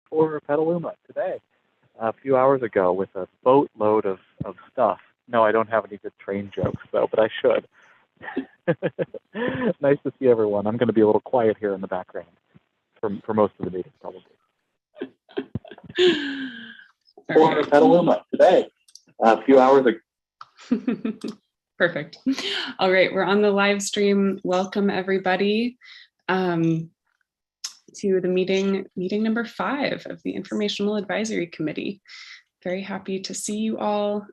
for Petaluma today, a few hours ago, with a boatload of stuff. No, I don't have any good train jokes, though, but I should. Nice to see everyone. I'm going to be a little quiet here in the background for most of the meeting, probably. For Petaluma today, a few hours ago. Perfect. All right, we're on the live stream. Welcome everybody to the meeting number 5 of the Informational Advisory Committee. Very happy to see you all.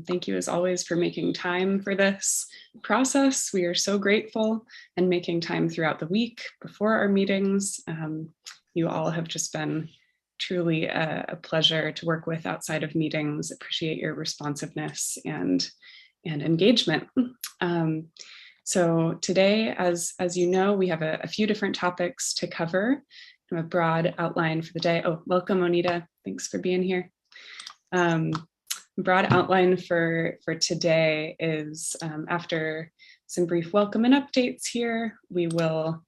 Thank you as always for making time for this process. We are so grateful, and making time throughout the week before our meetings. You all have just been truly a pleasure to work with outside of meetings. Appreciate your responsiveness and engagement. So today, as you know, we have a few different topics to cover. A broad outline for the day. Oh, welcome, Onita. Thanks for being here. Broad outline for today is after some brief welcome and updates here, we will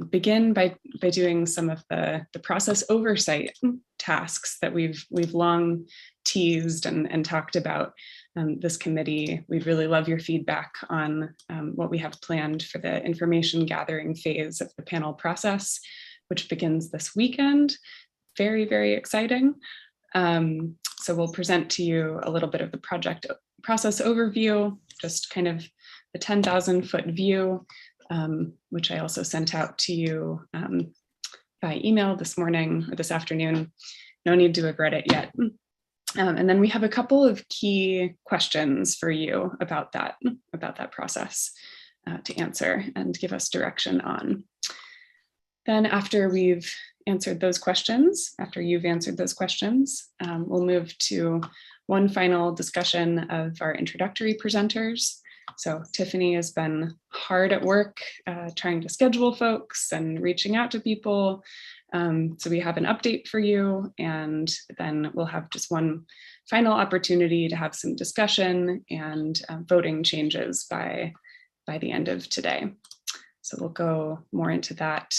begin by doing some of the process oversight tasks that we've long teased and talked about. This committee, we'd really love your feedback on what we have planned for the information gathering phase of the panel process, which begins this weekend. Very, very exciting. So we'll present to you a little bit of the project process overview, just kind of the 10,000-foot view, which I also sent out to you by email this morning or this afternoon. No need to have read it yet. And then we have a couple of key questions for you about that process to answer and give us direction on. Then after we've answered those questions, after you've answered those questions, we'll move to one final discussion of our introductory presenters. So Tiffany has been hard at work trying to schedule folks and reaching out to people. So we have an update for you, and then we'll have just one final opportunity to have some discussion and voting changes by the end of today. So we'll go more into that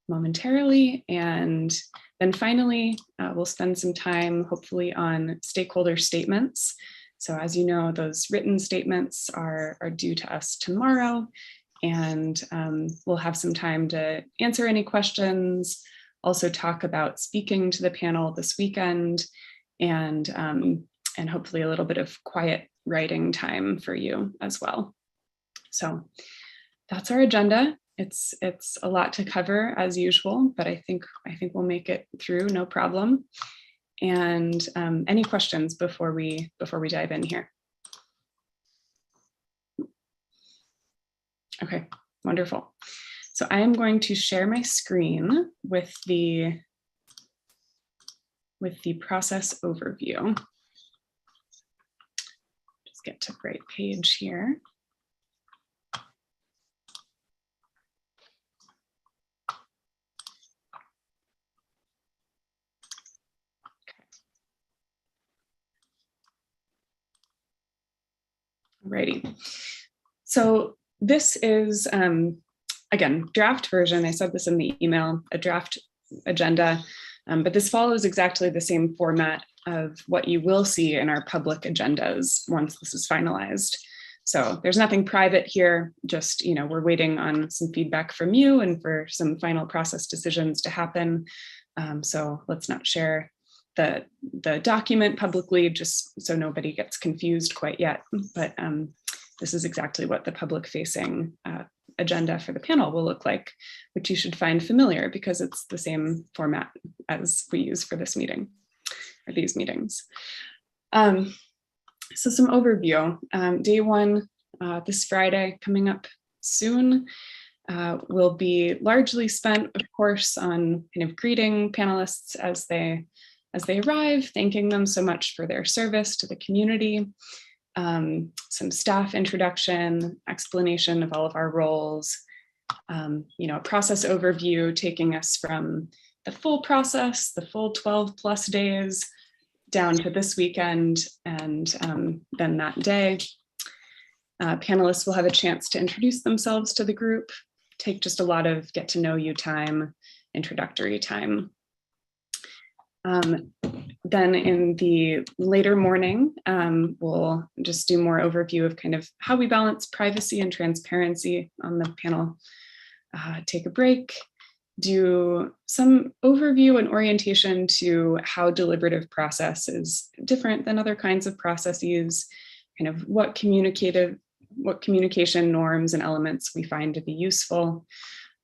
momentarily. And then finally, we'll spend some time hopefully on stakeholder statements. So as you know, those written statements are due to us tomorrow. And we'll have some time to answer any questions, also talk about speaking to the panel this weekend, and hopefully a little bit of quiet writing time for you as well. So that's our agenda. It's a lot to cover as usual, but I think we'll make it through, no problem. And any questions before we dive in here? Okay, wonderful. So I am going to share my screen with the process overview. Just get to the right page here. Alrighty. So this is, again, draft version. I said this in the email, a draft agenda, but this follows exactly the same format of what you will see in our public agendas once this is finalized. So there's nothing private here, just, we're waiting on some feedback from you and for some final process decisions to happen. So let's not share the document publicly, just so nobody gets confused quite yet. But this is exactly what the public facing agenda for the panel will look like, which you should find familiar because it's the same format as we use for this meeting or these meetings. So some overview. Day one, this Friday coming up soon, will be largely spent, of course, on kind of greeting panelists as they arrive, thanking them so much for their service to the community, some staff introduction, explanation of all of our roles, a process overview taking us from the full process, the full 12 plus days, down to this weekend and then that day. Panelists will have a chance to introduce themselves to the group, take just a lot of get to know you time, introductory time. Then in the later morning, we'll just do more overview of kind of how we balance privacy and transparency on the panel. Take a break, do some overview and orientation to how deliberative process is different than other kinds of processes, kind of what communication norms and elements we find to be useful,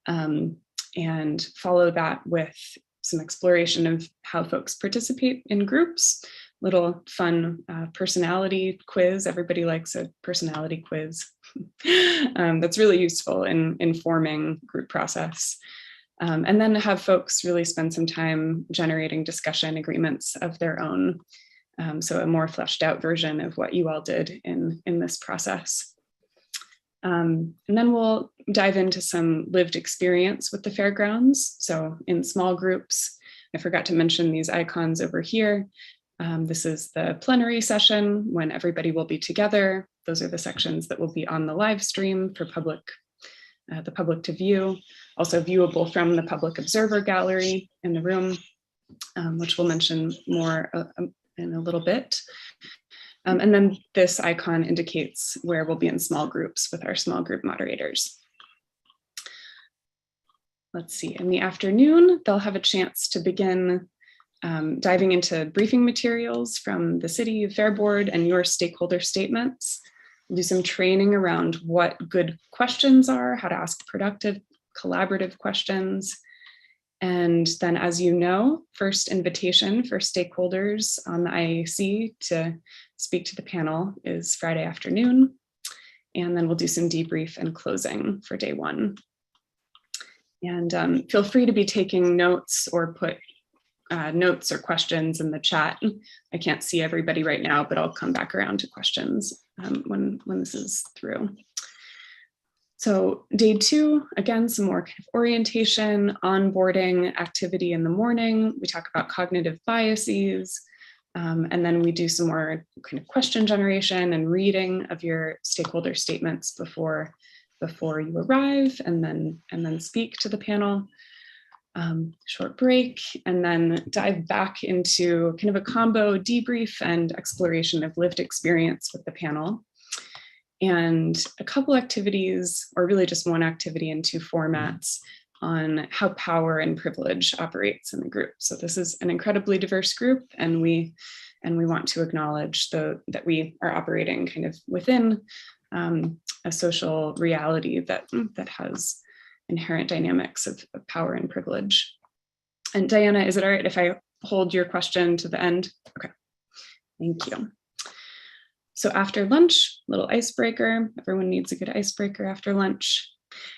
and follow that with some exploration of how folks participate in groups, little fun personality quiz. Everybody likes a personality quiz. That's really useful in informing group process. And then have folks really spend some time generating discussion agreements of their own. So a more fleshed out version of what you all did in this process. And then we'll dive into some lived experience with the fairgrounds. So in small groups, I forgot to mention these icons over here. This is the plenary session when everybody will be together. Those are the sections that will be on the live stream for the public to view. Also viewable from the public observer gallery in the room, which we'll mention more in a little bit. And then this icon indicates where we'll be in small groups with our small group moderators. Let's see, in the afternoon, they'll have a chance to begin diving into briefing materials from the City Fair Board and your stakeholder statements. We'll do some training around what good questions are, how to ask productive, collaborative questions. And then, as you know, first invitation for stakeholders on the IAC to speak to the panel is Friday afternoon. And then we'll do some debrief and closing for day one. And feel free to be taking notes or put notes or questions in the chat. I can't see everybody right now, but I'll come back around to questions when this is through. So day two, again, some more kind of orientation, onboarding activity in the morning. We talk about cognitive biases, and then we do some more kind of question generation and reading of your stakeholder statements before you arrive, and then speak to the panel. Short break, and then dive back into kind of a combo debrief and exploration of lived experience with the panel. And a couple activities, or really just one activity in two formats, on how power and privilege operates in the group. So this is an incredibly diverse group, and we want to acknowledge that we are operating kind of within a social reality that has inherent dynamics of power and privilege. And Diana, is it all right if I hold your question to the end? Okay, thank you. So after lunch, little icebreaker. Everyone needs a good icebreaker after lunch.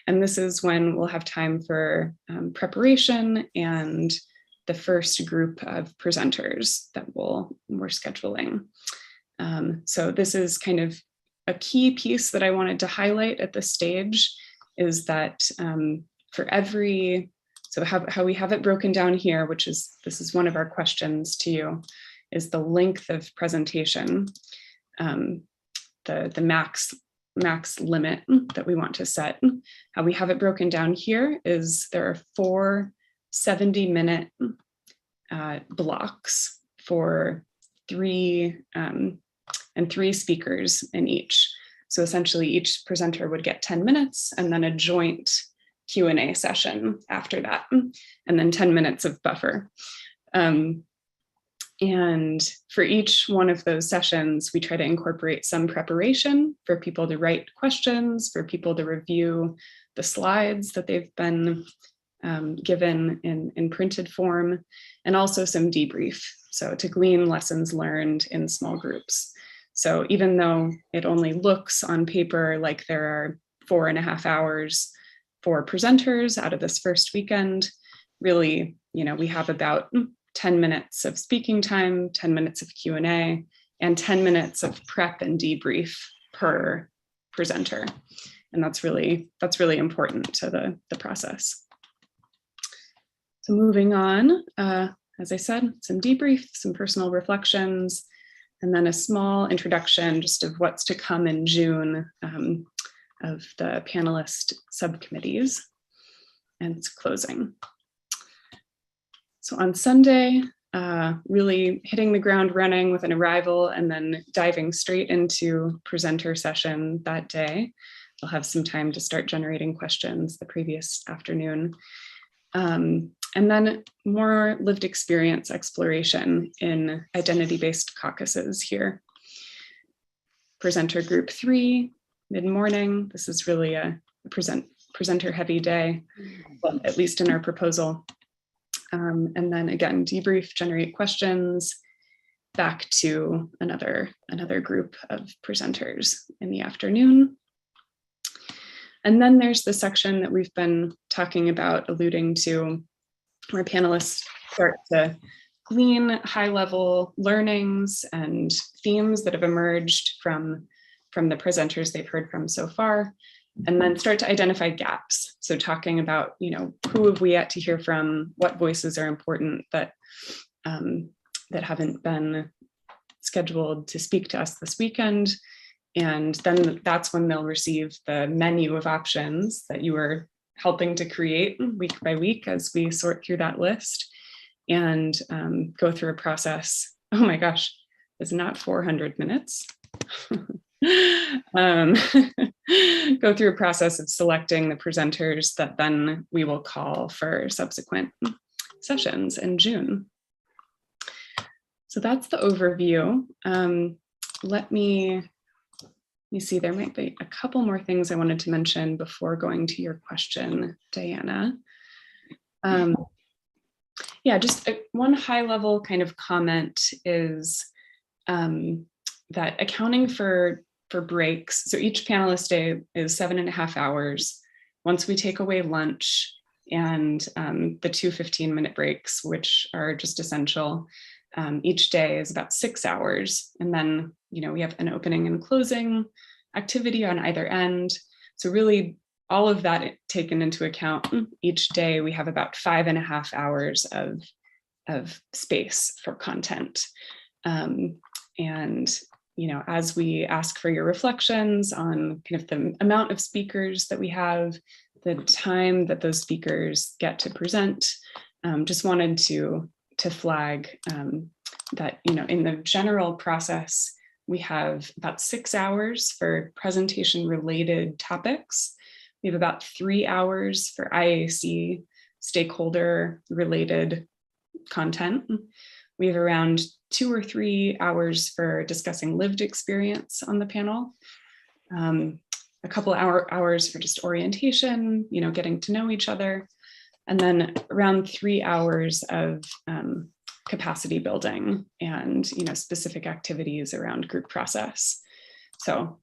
And this is when we'll have time for preparation and the first group of presenters that we're scheduling. So this is kind of a key piece that I wanted to highlight at this stage, is that for every, so how we have it broken down here, this is one of our questions to you, is the length of presentation. The max limit that we want to set. How we have it broken down here is there are 4 70-minute blocks for 3 speakers in each. So essentially each presenter would get 10 minutes and then a joint Q&A session after that, and then 10 minutes of buffer. And for each one of those sessions, we try to incorporate some preparation for people to write questions, for people to review the slides that they've been given in printed form, and also some debrief. So to glean lessons learned in small groups. So even though it only looks on paper like there are 4.5 hours for presenters out of this first weekend, really, we have about 10 minutes of speaking time, 10 minutes of Q&A, and 10 minutes of prep and debrief per presenter. And that's really important to the process. So moving on, as I said, some debrief, some personal reflections, and then a small introduction just of what's to come in June of the panelist subcommittees, and it's closing. So on Sunday, really hitting the ground running with an arrival and then diving straight into presenter session that day. They'll have some time to start generating questions the previous afternoon. And then more lived experience exploration in identity-based caucuses here. Presenter group 3, mid-morning. This is really a presenter heavy day, well, at least in our proposal. And then again, debrief, generate questions, back to another group of presenters in the afternoon. And then there's the section that we've been talking about, alluding to, where panelists start to glean high-level learnings and themes that have emerged from the presenters they've heard from so far, and then start to identify gaps. So talking about, who have we yet to hear from, what voices are important that haven't been scheduled to speak to us this weekend. And then that's when they'll receive the menu of options that you were helping to create week by week as we sort through that list and go through a process. Oh my gosh, it's not 400 minutes. Go through a process of selecting the presenters that then we will call for subsequent sessions in June. So that's the overview. Let me see, there might be a couple more things I wanted to mention before going to your question, Diana. Yeah, just one high level kind of comment is that accounting for breaks. So each panelist day is 7.5 hours. Once we take away lunch and the 2 15-minute breaks, which are just essential, each day is about 6 hours. And then, we have an opening and closing activity on either end. So really all of that taken into account, each day we have about 5.5 hours of space for content. And, as we ask for your reflections on kind of the amount of speakers that we have, the time that those speakers get to present, just wanted to flag that, in the general process, we have about 6 hours for presentation related topics. We have about 3 hours for IAC stakeholder related content. We have around 2 or 3 hours for discussing lived experience on the panel. A couple hours for just orientation, getting to know each other. And then around 3 hours of capacity building and specific activities around group process. So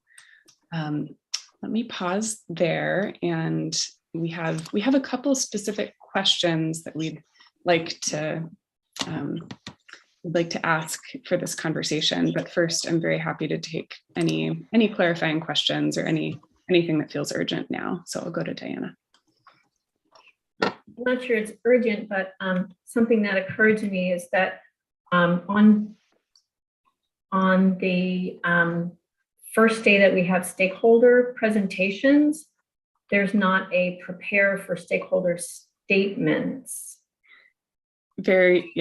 let me pause there, and we have a couple specific questions that we'd like to ask for this conversation. But first, I'm very happy to take any clarifying questions or anything that feels urgent now. So I'll go to Diana. I'm not sure it's urgent, but something that occurred to me is that on the first day that we have stakeholder presentations, there's not a prepare for stakeholder statements. Very.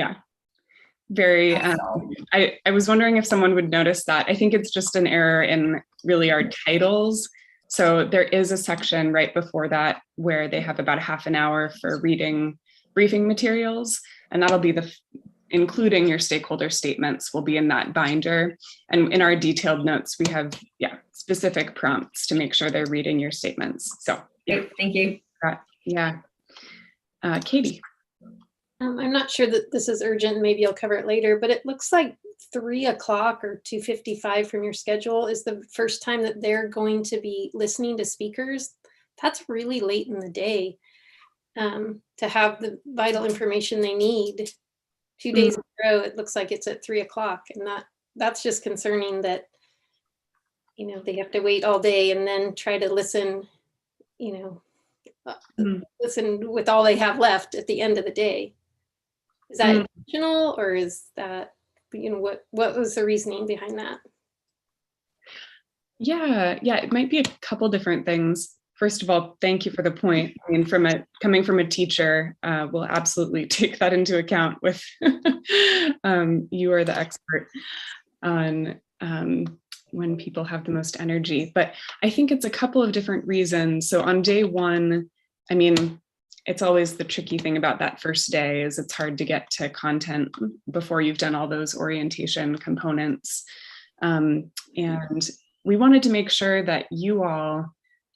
I was wondering if someone would notice that. I think it's just an error in really our titles. So there is a section right before that where they have about a half an hour for reading briefing materials, and that'll be including your stakeholder statements will be in that binder. And in our detailed notes, we have specific prompts to make sure they're reading your statements. So Great, thank you. Katie. I'm not sure that this is urgent. Maybe I'll cover it later, but it looks like 3 o'clock or 2:55 from your schedule is the first time that they're going to be listening to speakers. That's really late in the day to have the vital information they need. 2 days in a row, it looks like it's at 3 o'clock, and that's just concerning that, they have to wait all day and then try to listen, listen with all they have left at the end of the day. Is that intentional, or is that, what was the reasoning behind that? Yeah, it might be a couple different things. first of all, thank you for the point. I mean, coming from a teacher, we'll absolutely take that into account with, you are the expert on when people have the most energy. But I think it's a couple of different reasons. So on day one, I mean, it's always the tricky thing about that first day is it's hard to get to content before you've done all those orientation components. And we wanted to make sure that you all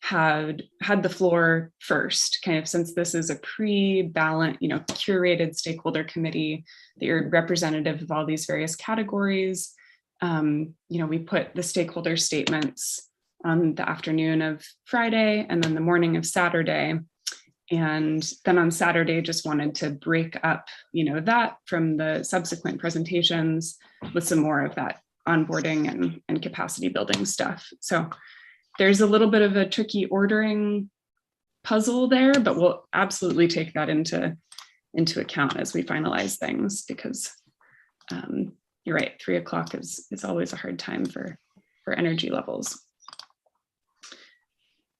had the floor first, kind of, since this is a pre-balanced, curated stakeholder committee, that you're representative of all these various categories. We put the stakeholder statements on the afternoon of Friday and then the morning of Saturday. And then on Saturday, just wanted to break up, that from the subsequent presentations with some more of that onboarding and capacity building stuff. So there's a little bit of a tricky ordering puzzle there, but we'll absolutely take that into account as we finalize things, because you're right, 3 o'clock is always a hard time for energy levels.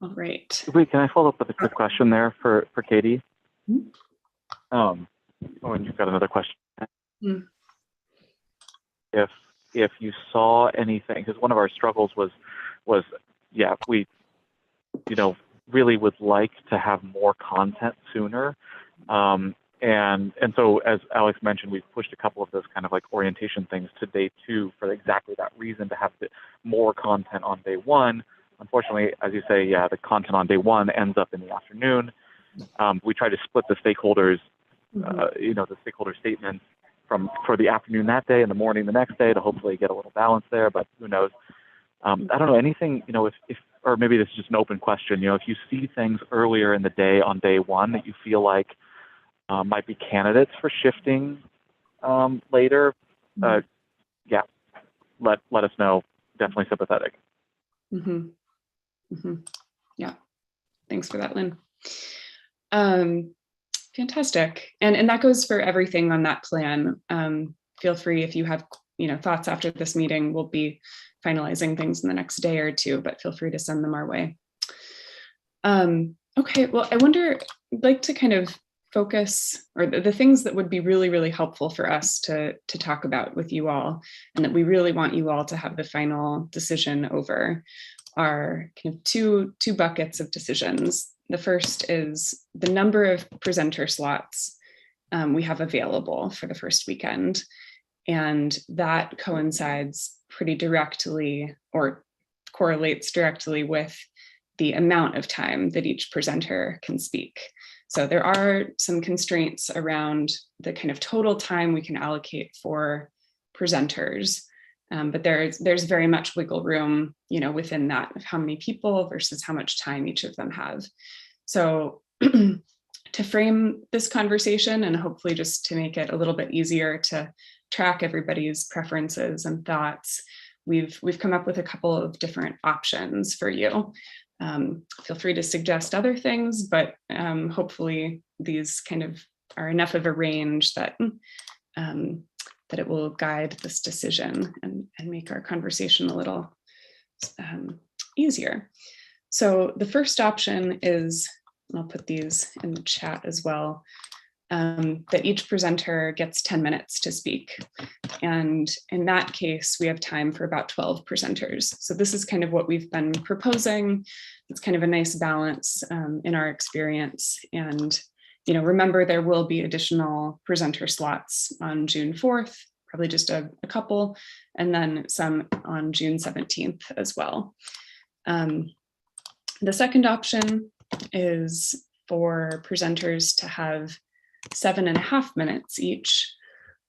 All right. Wait, can I follow up with a quick question there for Katie? Mm-hmm. And you've got another question. Mm. If you saw anything, because one of our struggles was we really would like to have more content sooner. And so, as Alex mentioned, we've pushed a couple of those kind of like orientation things to day 2 for exactly that reason, to have more content on day 1. Unfortunately, as you say, the content on day 1 ends up in the afternoon. We try to split the stakeholders, the stakeholder statements for the afternoon that day and the morning the next day to hopefully get a little balance there, but who knows? I don't know, anything, if or maybe this is just an open question, if you see things earlier in the day on day 1 that you feel like might be candidates for shifting later, let us know. Definitely sympathetic. Mm-hmm. Mm-hmm. Yeah, thanks for that, Lynn. Fantastic, and that goes for everything on that plan. Feel free if you have thoughts after this meeting. We'll be finalizing things in the next day or 2, but feel free to send them our way. Okay, well, I wonder, I'd like to kind of focus, or the things that would be really, really helpful for us to talk about with you all, and that we really want you all to have the final decision over, are kind of two buckets of decisions. The first is the number of presenter slots we have available for the first weekend. And that coincides pretty directly, or correlates directly, with the amount of time that each presenter can speak. So there are some constraints around the kind of total time we can allocate for presenters. But there's very much wiggle room, within that, of how many people versus how much time each of them have. So to frame this conversation, and hopefully just to make it a little bit easier to track everybody's preferences and thoughts, we've come up with a couple of different options for you. Feel free to suggest other things, but hopefully these kind of are enough of a range that that it will guide this decision and make our conversation a little easier. So the first option is, and I'll put these in the chat as well, that each presenter gets 10 minutes to speak. And in that case, we have time for about 12 presenters. So this is kind of what we've been proposing. It's kind of a nice balance in our experience. And remember, there will be additional presenter slots on June 4th, probably just a couple, and then some on June 17th as well. The second option is for presenters to have 7.5 minutes each.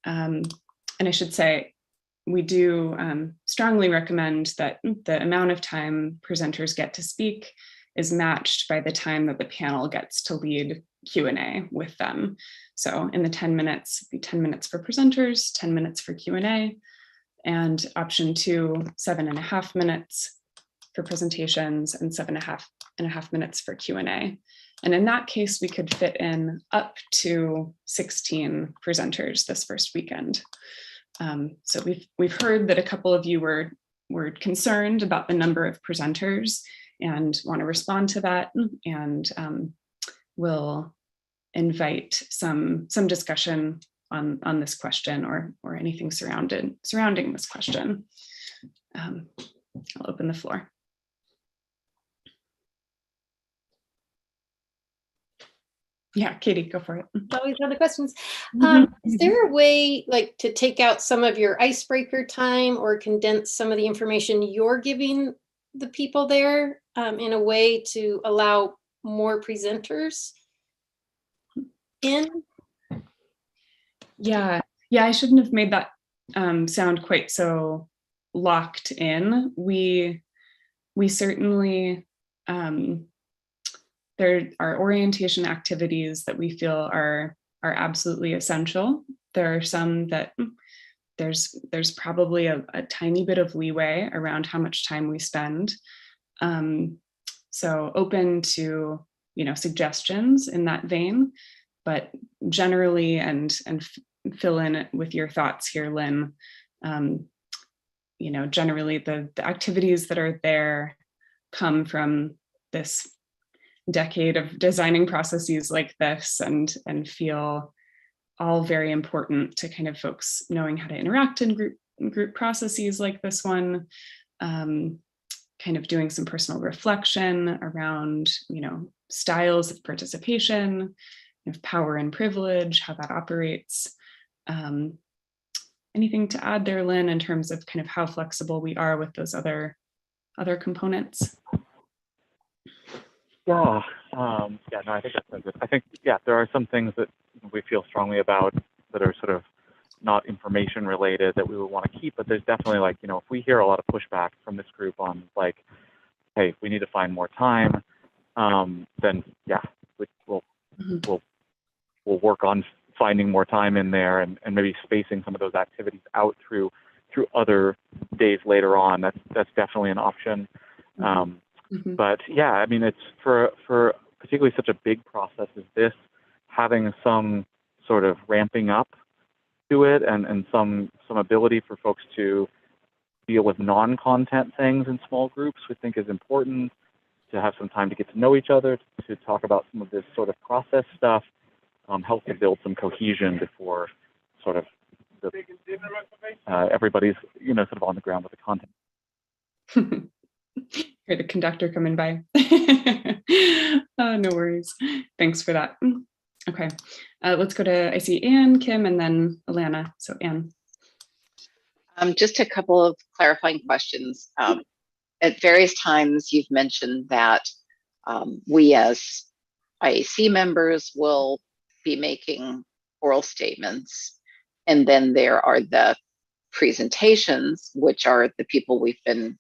And I should say, we do strongly recommend that the amount of time presenters get to speak is matched by the time that the panel gets to lead Q&A with them. So in the 10 minutes, be 10 minutes for presenters, 10 minutes for Q&A, and option 2, 7.5 minutes for presentations and 7.5 minutes for Q&A. And in that case, we could fit in up to 16 presenters this first weekend. So we've heard that a couple of you were concerned about the number of presenters. and want to respond to that, and we'll invite some discussion on this question or anything surrounding this question. I'll open the floor. Yeah, Katie, go for it. Always have the questions. Is there a way like to take out some of your icebreaker time or condense some of the information you're giving the people there in a way to allow more presenters in? Yeah, I shouldn't have made that sound quite so locked in. We certainly, there are orientation activities that we feel are absolutely essential. There are some that there's probably a tiny bit of leeway around how much time we spend. So open to, suggestions in that vein, but generally, and fill in with your thoughts here, Lynn, generally the activities that are there come from this decade of designing processes like this, and feel all very important to kind of folks knowing how to interact in group processes like this one, kind of doing some personal reflection around, styles of participation, of power and privilege, how that operates. Anything to add there, Lynn, in terms of kind of how flexible we are with those other components? No, I think that's good. I think, there are some things that we feel strongly about that are sort of not information related that we would want to keep, but there's definitely if we hear a lot of pushback from this group on hey, we need to find more time, then we'll work on finding more time in there and maybe spacing some of those activities out through other days later on. That's definitely an option. But it's for particularly such a big process as this, having some sort of ramping up to it and some ability for folks to deal with non-content things in small groups, we think is important, to have some time to get to know each other, to talk about some of this sort of process stuff, help to build some cohesion before sort of everybody's sort of on the ground with the content. Hear the conductor coming by. No worries. Thanks for that. Okay, let's go to, I see Anne, Kim, and then Alana. So Anne. Just a couple of clarifying questions. At various times, you've mentioned that we as IAC members will be making oral statements, and then there are the presentations, which are the people we've been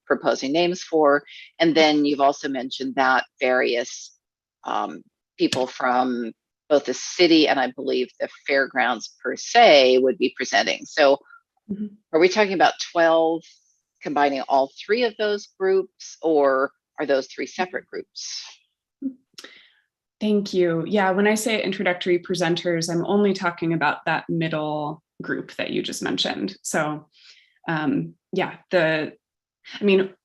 proposing names for. And then you've also mentioned that various people from both the city and I believe the fairgrounds per se would be presenting. So are we talking about 12 combining all three of those groups, or are those three separate groups? Thank you. Yeah, when I say introductory presenters, I'm only talking about that middle group that you just mentioned. So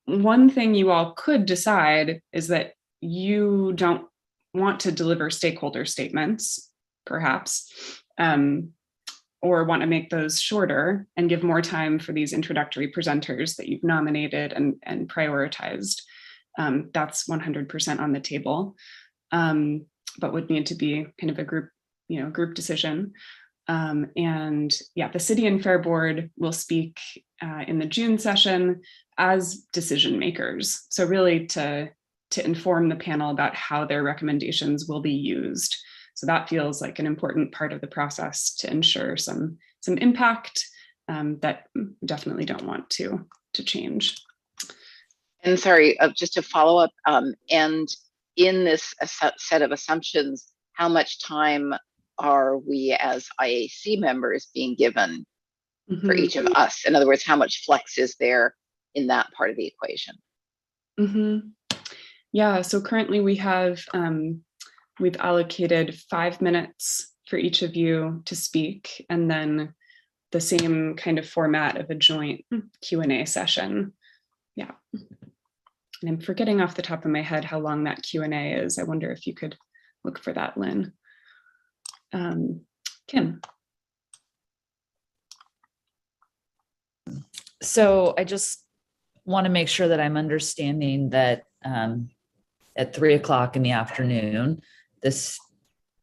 one thing you all could decide is that you don't want to deliver stakeholder statements, perhaps, or want to make those shorter and give more time for these introductory presenters that you've nominated and prioritized. That's 100% on the table, but would need to be kind of a group decision. The City and Fair Board will speak in the June session as decision makers. So really to inform the panel about how their recommendations will be used. So that feels like an important part of the process to ensure some impact that definitely don't want to change. And sorry, just to follow up, and in this set of assumptions, how much time are we as IAC members being given for each of us? In other words, how much flex is there in that part of the equation? Yeah, so currently we have, we've allocated 5 minutes for each of you to speak, and then the same kind of format of a joint Q&A session. Yeah. And I'm forgetting off the top of my head how long that Q&A is. I wonder if you could look for that, Lynn. Kim. So I just want to make sure that I'm understanding that at 3 o'clock in the afternoon, this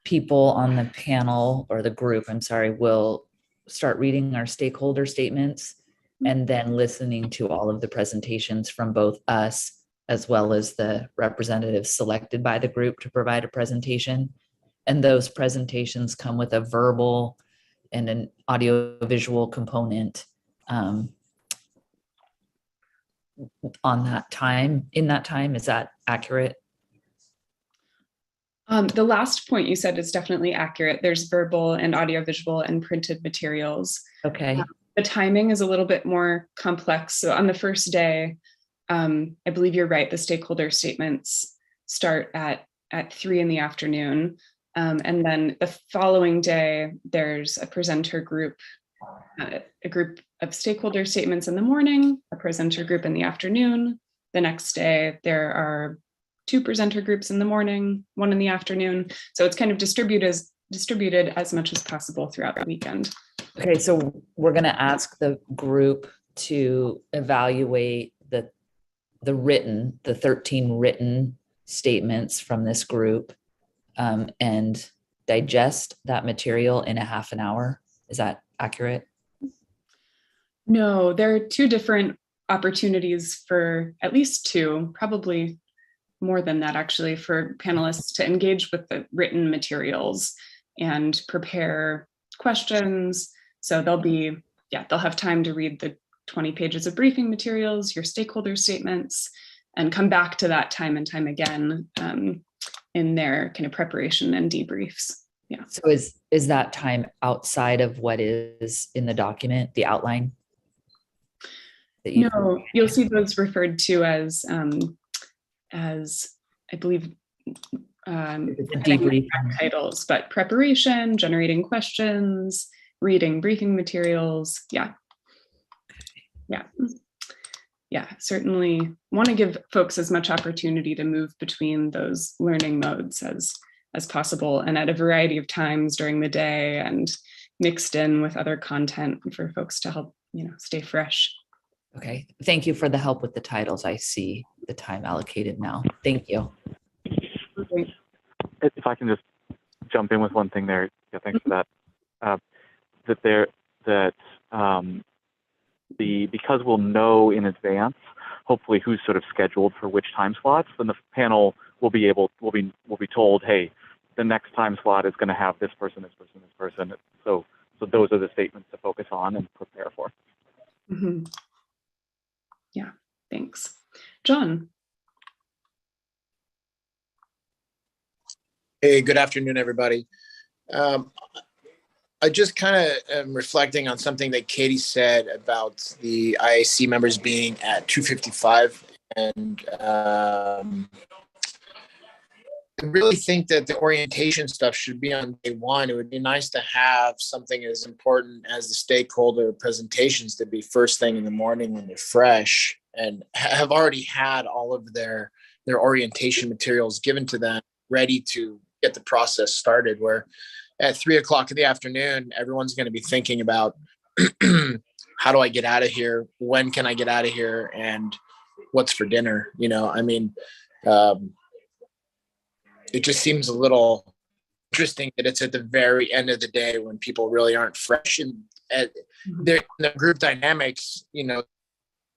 people on the panel, or the group, I'm sorry, will start reading our stakeholder statements and then listening to all of the presentations from both us as well as the representatives selected by the group to provide a presentation. And those presentations come with a verbal and an audiovisual component on that time, in that time. Is that accurate? The last point you said is definitely accurate. There's verbal and audiovisual and printed materials. Okay. The timing is a little bit more complex. So on the first day, I believe you're right, the stakeholder statements start at 3 in the afternoon. And then the following day, there's a presenter group, a group of stakeholder statements in the morning, a presenter group in the afternoon. The next day, there are 2 presenter groups in the morning, 1 in the afternoon. So it's kind of distributed as much as possible throughout the weekend. Okay, so we're going to ask the group to evaluate the 13 written statements from this group and digest that material in a half an hour. Is that accurate? No, there are 2 different opportunities for at least 2, probably more than that actually, for panelists to engage with the written materials and prepare questions. So they'll have time to read the 20 pages of briefing materials, your stakeholder statements, and come back to that time and time again in their kind of preparation and debriefs. Yeah. So is that time outside of what is in the document, the outline? No, you'll see those referred to as I believe debriefing titles, but preparation, generating questions, reading briefing materials. Yeah, certainly want to give folks as much opportunity to move between those learning modes as possible, and at a variety of times during the day, and mixed in with other content for folks to help, stay fresh. Okay, thank you for the help with the titles. I see the time allocated now. Thank you. If I can just jump in with one thing there, yeah, thanks for that. Because we'll know in advance, hopefully, who's sort of scheduled for which time slots, then the panel will be told, hey, the next time slot is going to have this person, this person, this person. So those are the statements to focus on and prepare for. Mm-hmm. Yeah, thanks. John. Hey, good afternoon, everybody. I just kind of am reflecting on something that Katie said about the IAC members being at 2:55, and I really think that the orientation stuff should be on day 1. It would be nice to have something as important as the stakeholder presentations to be first thing in the morning when they're fresh and have already had all of their orientation materials given to them, ready to get the process started, where at 3 o'clock in the afternoon, everyone's going to be thinking about how do I get out of here? When can I get out of here? And what's for dinner? It just seems a little interesting that it's at the very end of the day when people really aren't fresh, and the group dynamics,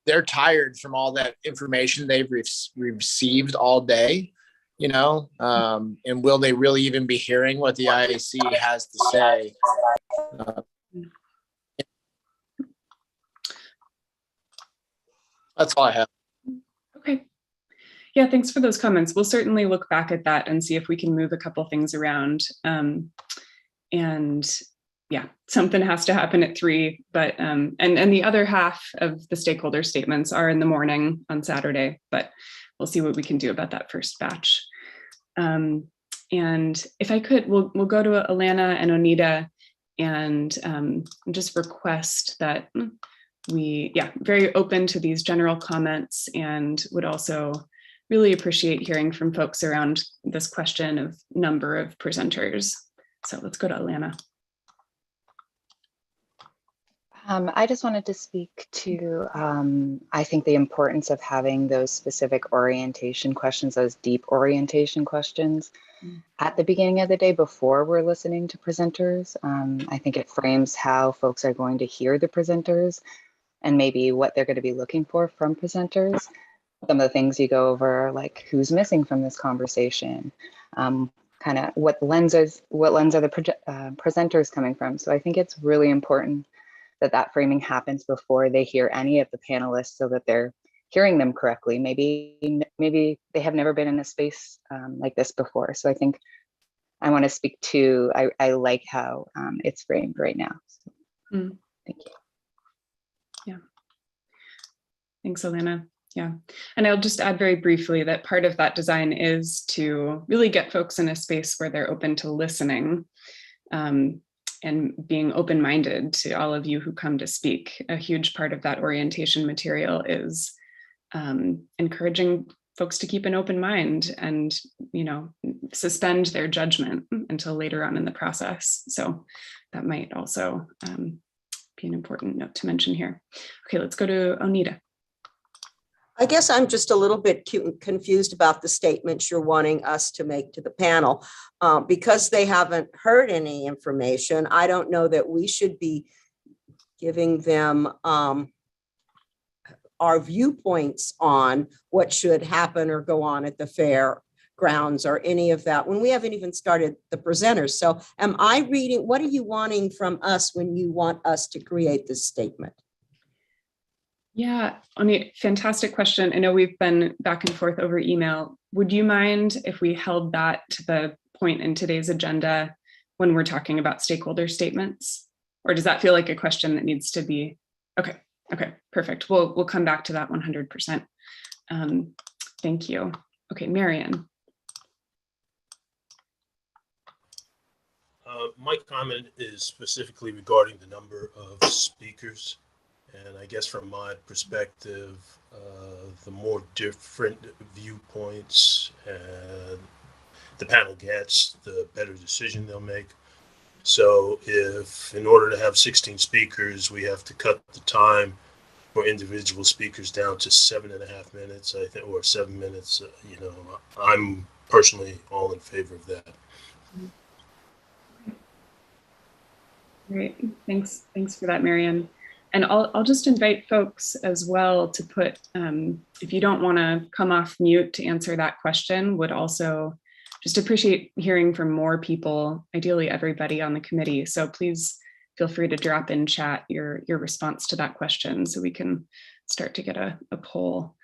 they're tired from all that information they've received all day. And will they really even be hearing what the IAC has to say? That's all I have. Okay. Yeah, thanks for those comments. We'll certainly look back at that and see if we can move a couple things around. And yeah, something has to happen at 3, but and the other half of the stakeholder statements are in the morning on Saturday, but we'll see what we can do about that first batch. And if I could, we'll go to Alana and Onita and just request that very open to these general comments, and would also really appreciate hearing from folks around this question of number of presenters. So let's go to Alana. I just wanted to speak to, I think, the importance of having those specific orientation questions, those deep orientation questions at the beginning of the day before we're listening to presenters. I think it frames how folks are going to hear the presenters and maybe what they're going to be looking for from presenters. Some of the things you go over are like who's missing from this conversation, kind of what lens are the presenters coming from. So I think it's really important that framing happens before they hear any of the panelists so that they're hearing them correctly. Maybe they have never been in a space like this before. So I think I want to speak to, I like how it's framed right now. So, thank you. Yeah. Thanks, Alana. Yeah. And I'll just add very briefly that part of that design is to really get folks in a space where they're open to listening. And being open-minded to all of you who come to speak. A huge part of that orientation material is encouraging folks to keep an open mind and, suspend their judgment until later on in the process. So that might also be an important note to mention here. Okay, let's go to Onita. I guess I'm just a little bit confused about the statements you're wanting us to make to the panel. Because they haven't heard any information, I don't know that we should be giving them our viewpoints on what should happen or go on at the fair grounds or any of that when we haven't even started the presenters. So am I reading, what are you wanting from us when you want us to create this statement? Yeah, fantastic question. I know we've been back and forth over email. Would you mind if we held that to the point in today's agenda when we're talking about stakeholder statements? Or does that feel like a question that needs to be? Okay, perfect. We'll come back to that 100%. Thank you. Okay, Marion. My comment is specifically regarding the number of speakers. And I guess from my perspective, the more different viewpoints the panel gets, the better decision they'll make. So if in order to have 16 speakers, we have to cut the time for individual speakers down to 7.5 minutes, I think, or 7 minutes, I'm personally all in favor of that. Great, thanks for that, Marion. And I'll just invite folks as well to put, if you don't want to come off mute to answer that question, would also just appreciate hearing from more people, ideally everybody on the committee. So please feel free to drop in chat your response to that question so we can start to get a poll.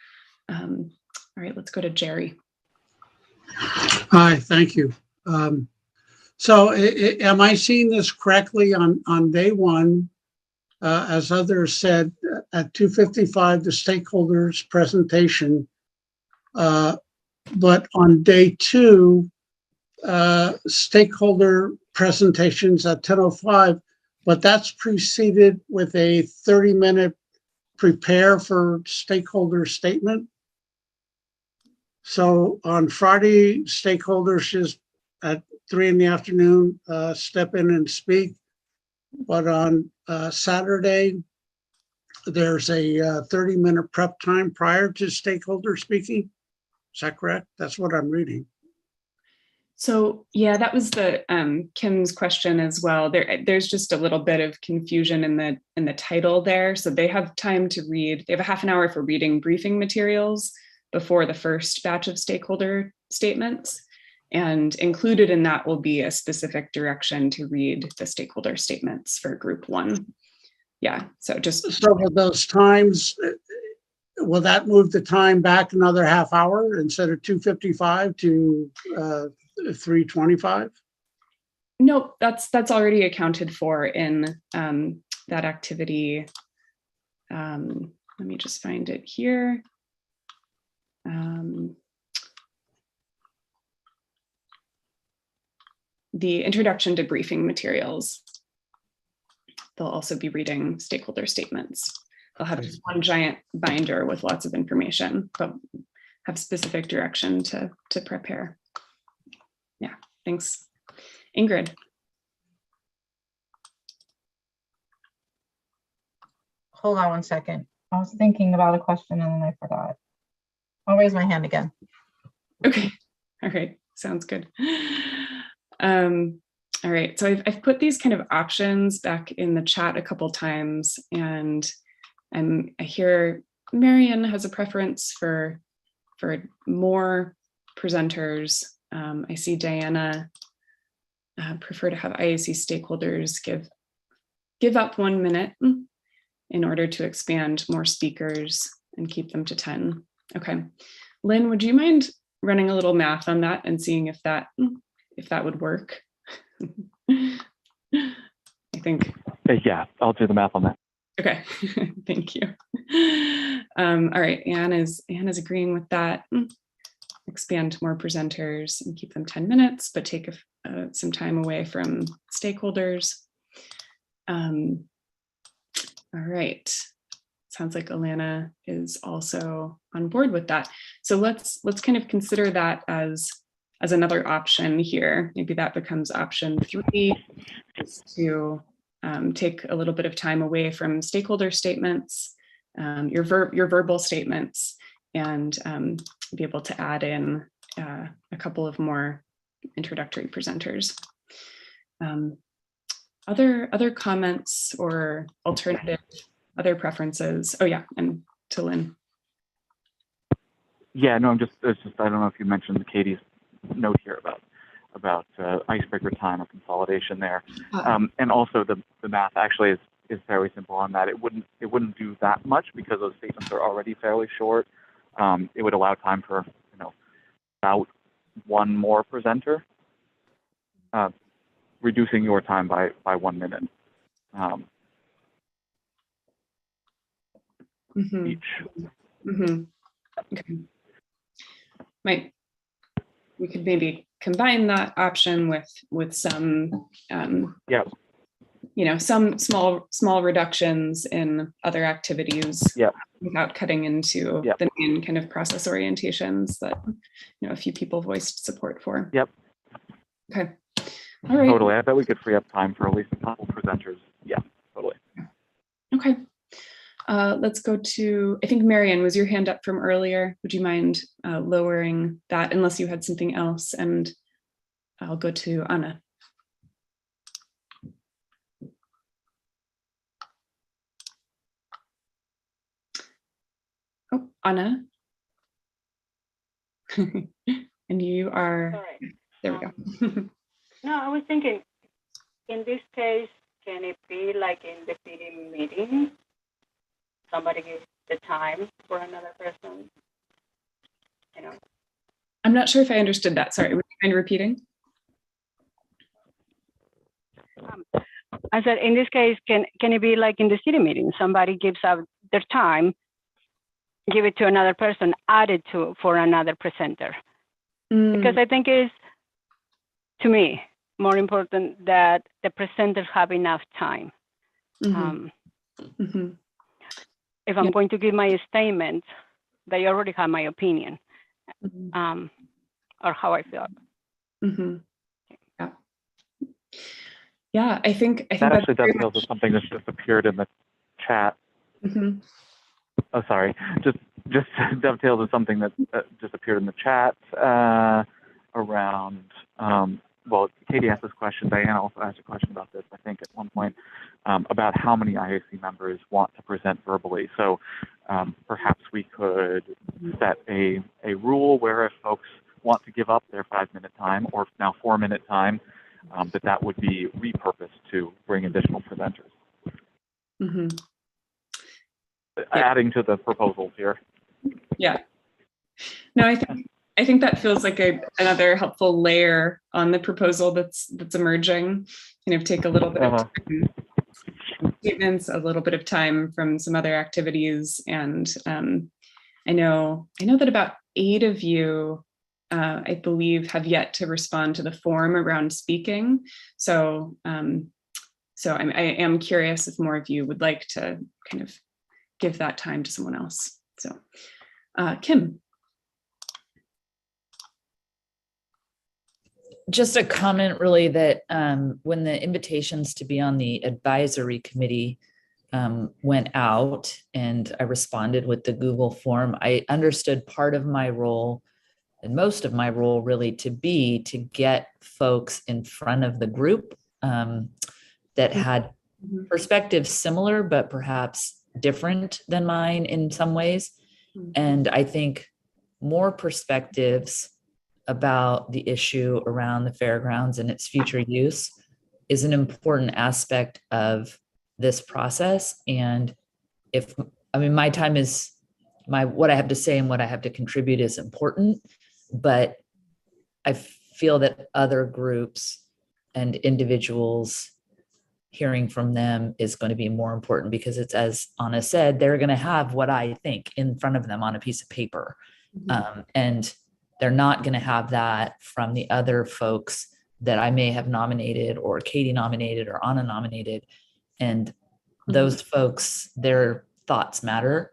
All right, let's go to Jerry. Hi, thank you. So am I seeing this correctly on day one? As others said, at 2:55, the stakeholders presentation. But on day two, stakeholder presentations at 10:05, but that's preceded with a 30-minute prepare for stakeholder statement. So on Friday, stakeholders just at 3 p.m, step in and speak. But on Saturday, there's a 30-minute prep time prior to stakeholder speaking. Is that correct? That's what I'm reading. So yeah, that was the Kim's question as well. There's just a little bit of confusion in the title there. So they have time to read. They have a half an hour for reading briefing materials before the first batch of stakeholder statements. And included in that will be a specific direction to read the stakeholder statements for group one. Yeah, so with those times, will that move the time back another half hour instead of 2:55 to 3:25? No, that's already accounted for in that activity. Let me just find it here. The introduction to briefing materials. They'll also be reading stakeholder statements. They'll have just one giant binder with lots of information, but have specific direction to prepare. Yeah, thanks. Ingrid. Hold on one second. I was thinking about a question and then I forgot. I'll raise my hand again. Okay. All right. Sounds good. All right. So I've put these kind of options back in the chat a couple times, and I hear Marion has a preference for more presenters. I see Diana prefer to have IAC stakeholders give up 1 minute in order to expand more speakers and keep them to 10. Okay. Lynn, would you mind running a little math on that and seeing if that would work? I think. Yeah, I'll do the math on that. Okay, thank you. All right, Anne is agreeing with that. Expand to more presenters and keep them 10 minutes, but take some time away from stakeholders. All right. Sounds like Alana is also on board with that. So let's kind of consider that as another option here. Maybe that becomes option 3, just to take a little bit of time away from stakeholder statements, your verbal statements, and be able to add in a couple of more introductory presenters. Other comments or alternative, other preferences? Oh yeah, and to Lynn. Yeah, no, it's just I don't know if you mentioned Katie's note here about icebreaker time or consolidation there, and also the math actually is fairly simple on that. It wouldn't do that much because those statements are already fairly short. It would allow time for about 1 more presenter, reducing your time by 1 minute each. Okay. We could maybe combine that option with some some small reductions in other activities without cutting into the main kind of process orientations that a few people voiced support for. Yep. Okay. All right. Totally. I bet we could free up time for at least a couple presenters. Yeah, totally. Okay. Let's go to, I think Marion, was your hand up from earlier? Would you mind lowering that unless you had something else? And I'll go to Anna. Oh, Anna. And you are, sorry. There we go. No, I was thinking, in this case, can it be like in the city meeting? Somebody gives the time for another person, I'm not sure if I understood that. Sorry, would you mind repeating? I said, in this case, can it be like in the city meeting? Somebody gives up their time, give it to another person, add it for another presenter. Because I think it's, to me, more important that the presenters have enough time. If I'm going to give my statement, they already have my opinion or how I feel. Yeah, I think that actually dovetails with something that's just appeared in the chat. Oh, sorry. Just dovetails with something that just appeared in the chat around. Well, Katie asked this question. Diana also asked a question about this, I think, at one point, about how many IAC members want to present verbally. So perhaps we could set a rule where if folks want to give up their 5-minute time, or now 4-minute time, that would be repurposed to bring additional presenters. Adding to the proposals here. Yeah. No, I think that feels like another helpful layer on the proposal that's emerging. Kind of take a little bit of time, statements, a little bit of time from some other activities, and I know that about 8 of you, I believe, have yet to respond to the form around speaking. So I am curious if more of you would like to kind of give that time to someone else. So, Kim. just a comment really that when the invitations to be on the advisory committee went out and I responded with the Google form, I understood part of my role and most of my role really to be to get folks in front of the group that had perspectives similar, but perhaps different than mine in some ways. And I think more perspectives about the issue around the fairgrounds and its future use is an important aspect of this process. And my time is what I have to say and what I have to contribute is important, but I feel that other groups and individuals, hearing from them is going to be more important, because it's, as Anna said, they're going to have what I think in front of them on a piece of paper. And they're not going to have that from the other folks that I may have nominated, or Katie nominated, or Anna nominated. And those folks, their thoughts matter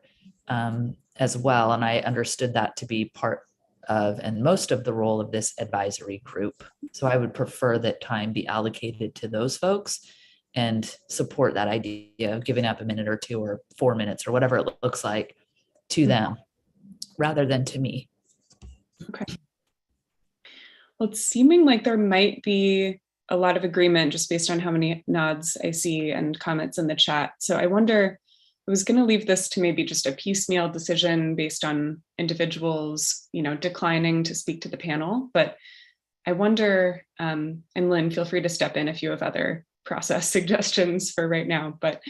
as well. And I understood that to be part of and most of the role of this advisory group. So I would prefer that time be allocated to those folks and support that idea of giving up a minute or two or 4 minutes or whatever it looks like to them rather than to me. Okay. Well, it's seeming like there might be a lot of agreement just based on how many nods I see and comments in the chat. So I wonder, I was going to leave this to maybe just a piecemeal decision based on individuals, declining to speak to the panel. But I wonder, and Lynn, feel free to step in if you have other process suggestions for right now. But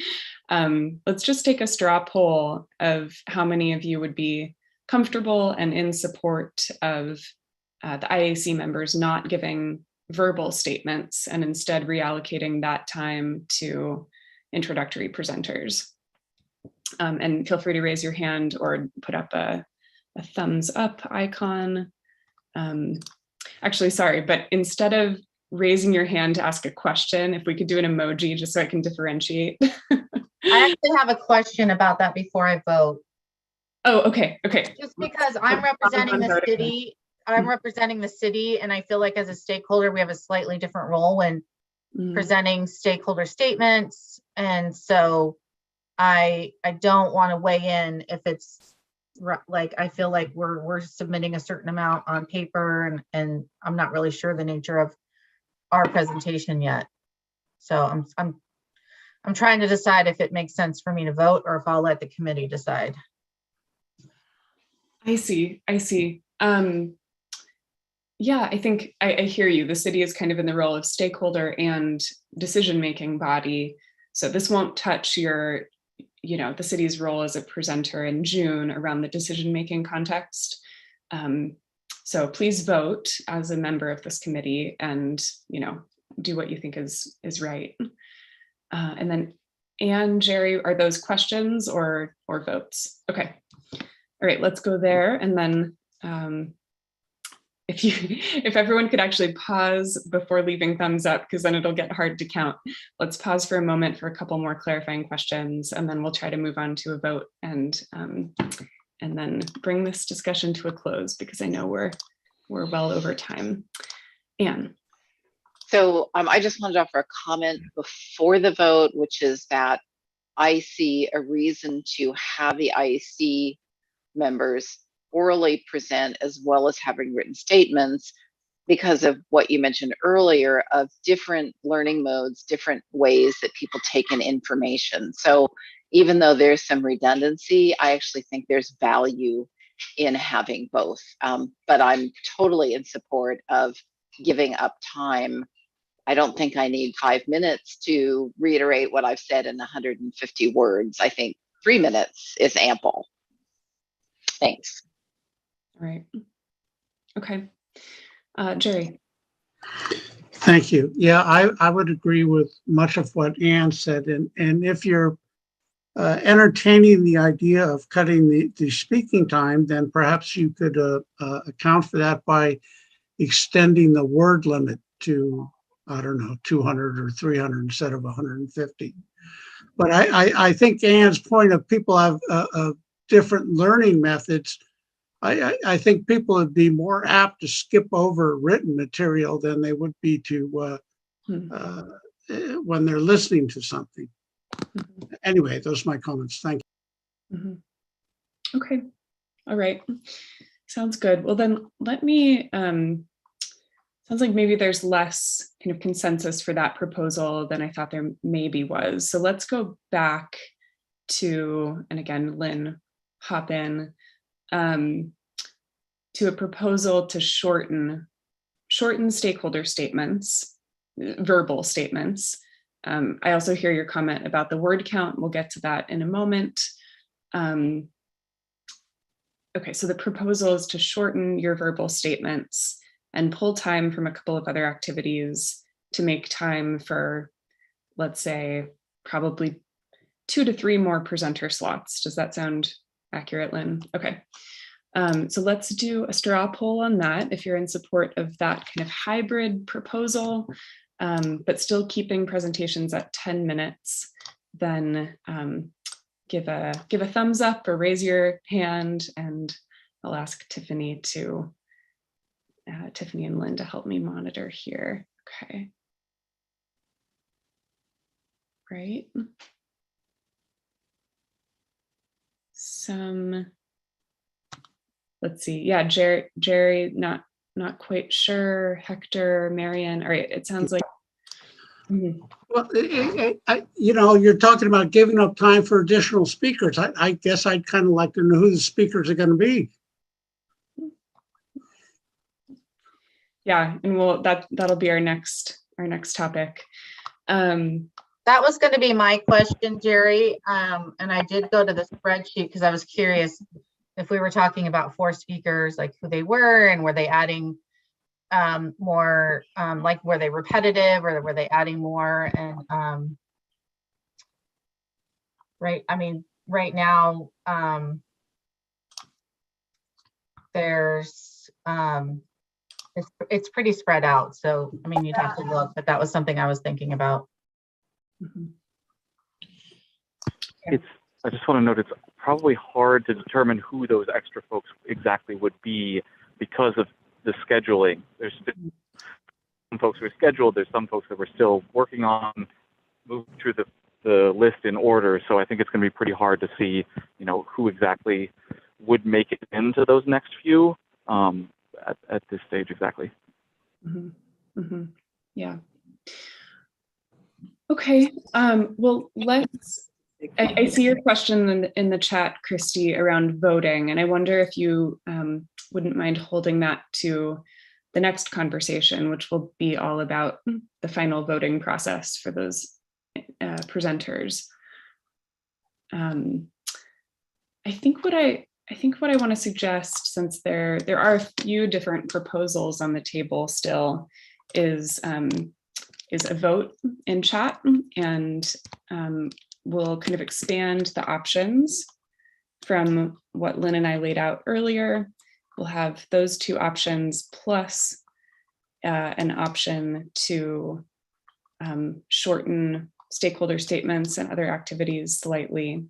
let's just take a straw poll of how many of you would be comfortable and in support of the IAC members not giving verbal statements and instead reallocating that time to introductory presenters. And feel free to raise your hand or put up a thumbs up icon. Actually, sorry, but instead of raising your hand to ask a question, if we could do an emoji just so I can differentiate. I actually have a question about that before I vote. Oh, okay. Just because I'm representing the city, and I feel like as a stakeholder, we have a slightly different role when presenting stakeholder statements. And so I don't want to weigh in if it's like, I feel like we're submitting a certain amount on paper and I'm not really sure the nature of our presentation yet. So I'm trying to decide if it makes sense for me to vote or if I'll let the committee decide. I see. Yeah, I think I hear you. The city is kind of in the role of stakeholder and decision-making body. So this won't touch the city's role as a presenter in June around the decision-making context. So please vote as a member of this committee and, do what you think is right. And then, Anne, Jerry, are those questions or votes? Okay. All right, let's go there. And then if everyone could actually pause before leaving thumbs up, because then it'll get hard to count. Let's pause for a moment for a couple more clarifying questions, and then we'll try to move on to a vote and then bring this discussion to a close, because I know we're well over time. Anne. So I just wanted to offer a comment before the vote, which is that I see a reason to have the IAC members orally present as well as having written statements, because of what you mentioned earlier of different learning modes, different ways that people take in information. So even though there's some redundancy, I actually think there's value in having both. But I'm totally in support of giving up time. I don't think I need 5 minutes to reiterate what I've said in 150 words. I think 3 minutes is ample. Thanks. All right. Okay. Jerry. Thank you. Yeah, I would agree with much of what Anne said. And if you're entertaining the idea of cutting the speaking time, then perhaps you could account for that by extending the word limit to, I don't know, 200 or 300 instead of 150. But I think Anne's point of people have different learning methods. I think people would be more apt to skip over written material than they would be to when they're listening to something. Anyway, those are my comments. Thank you. Okay. All right. Sounds good. Well, then let me, sounds like maybe there's less kind of consensus for that proposal than I thought there maybe was. So let's go back to, and again, Lynn, hop in, to a proposal to shorten stakeholder statements, verbal statements. I also hear your comment about the word count. We'll get to that in a moment. Okay, so the proposal is to shorten your verbal statements and pull time from a couple of other activities to make time for, let's say, probably 2 to 3 more presenter slots. Does that sound accurate, Lynn? Okay. So let's do a straw poll on that. If you're in support of that kind of hybrid proposal, but still keeping presentations at 10 minutes, then give a thumbs up or raise your hand, and I'll ask Tiffany and Lynn to help me monitor here. Okay. Great. Let's see. Yeah, Jerry, not quite sure. Hector, Marion. All right. It sounds like. Well, you're talking about giving up time for additional speakers. I guess I'd kind of like to know who the speakers are going to be. Yeah, and that'll be our next topic. That was going to be my question, Jerry. And I did go to the spreadsheet because I was curious if we were talking about 4 speakers, like who they were, and were they adding more, like were they repetitive, or were they adding more? And right, I mean, right now there's it's pretty spread out. So I mean, you'd have to look, but that was something I was thinking about. I just want to note it's probably hard to determine who those extra folks exactly would be because of the scheduling. There's some folks who are scheduled. There's some folks that we're still working on, moving through the list in order. So I think it's going to be pretty hard to see, who exactly would make it into those next few at this stage exactly. Yeah. Okay. Well, I see your question in the chat, Christy, around voting, and I wonder if you wouldn't mind holding that to the next conversation, which will be all about the final voting process for those presenters. I think what I want to suggest, since there are a few different proposals on the table still, is a vote in chat, and we'll kind of expand the options from what Lynn and I laid out earlier. We'll have those 2 options plus an option to shorten stakeholder statements and other activities slightly.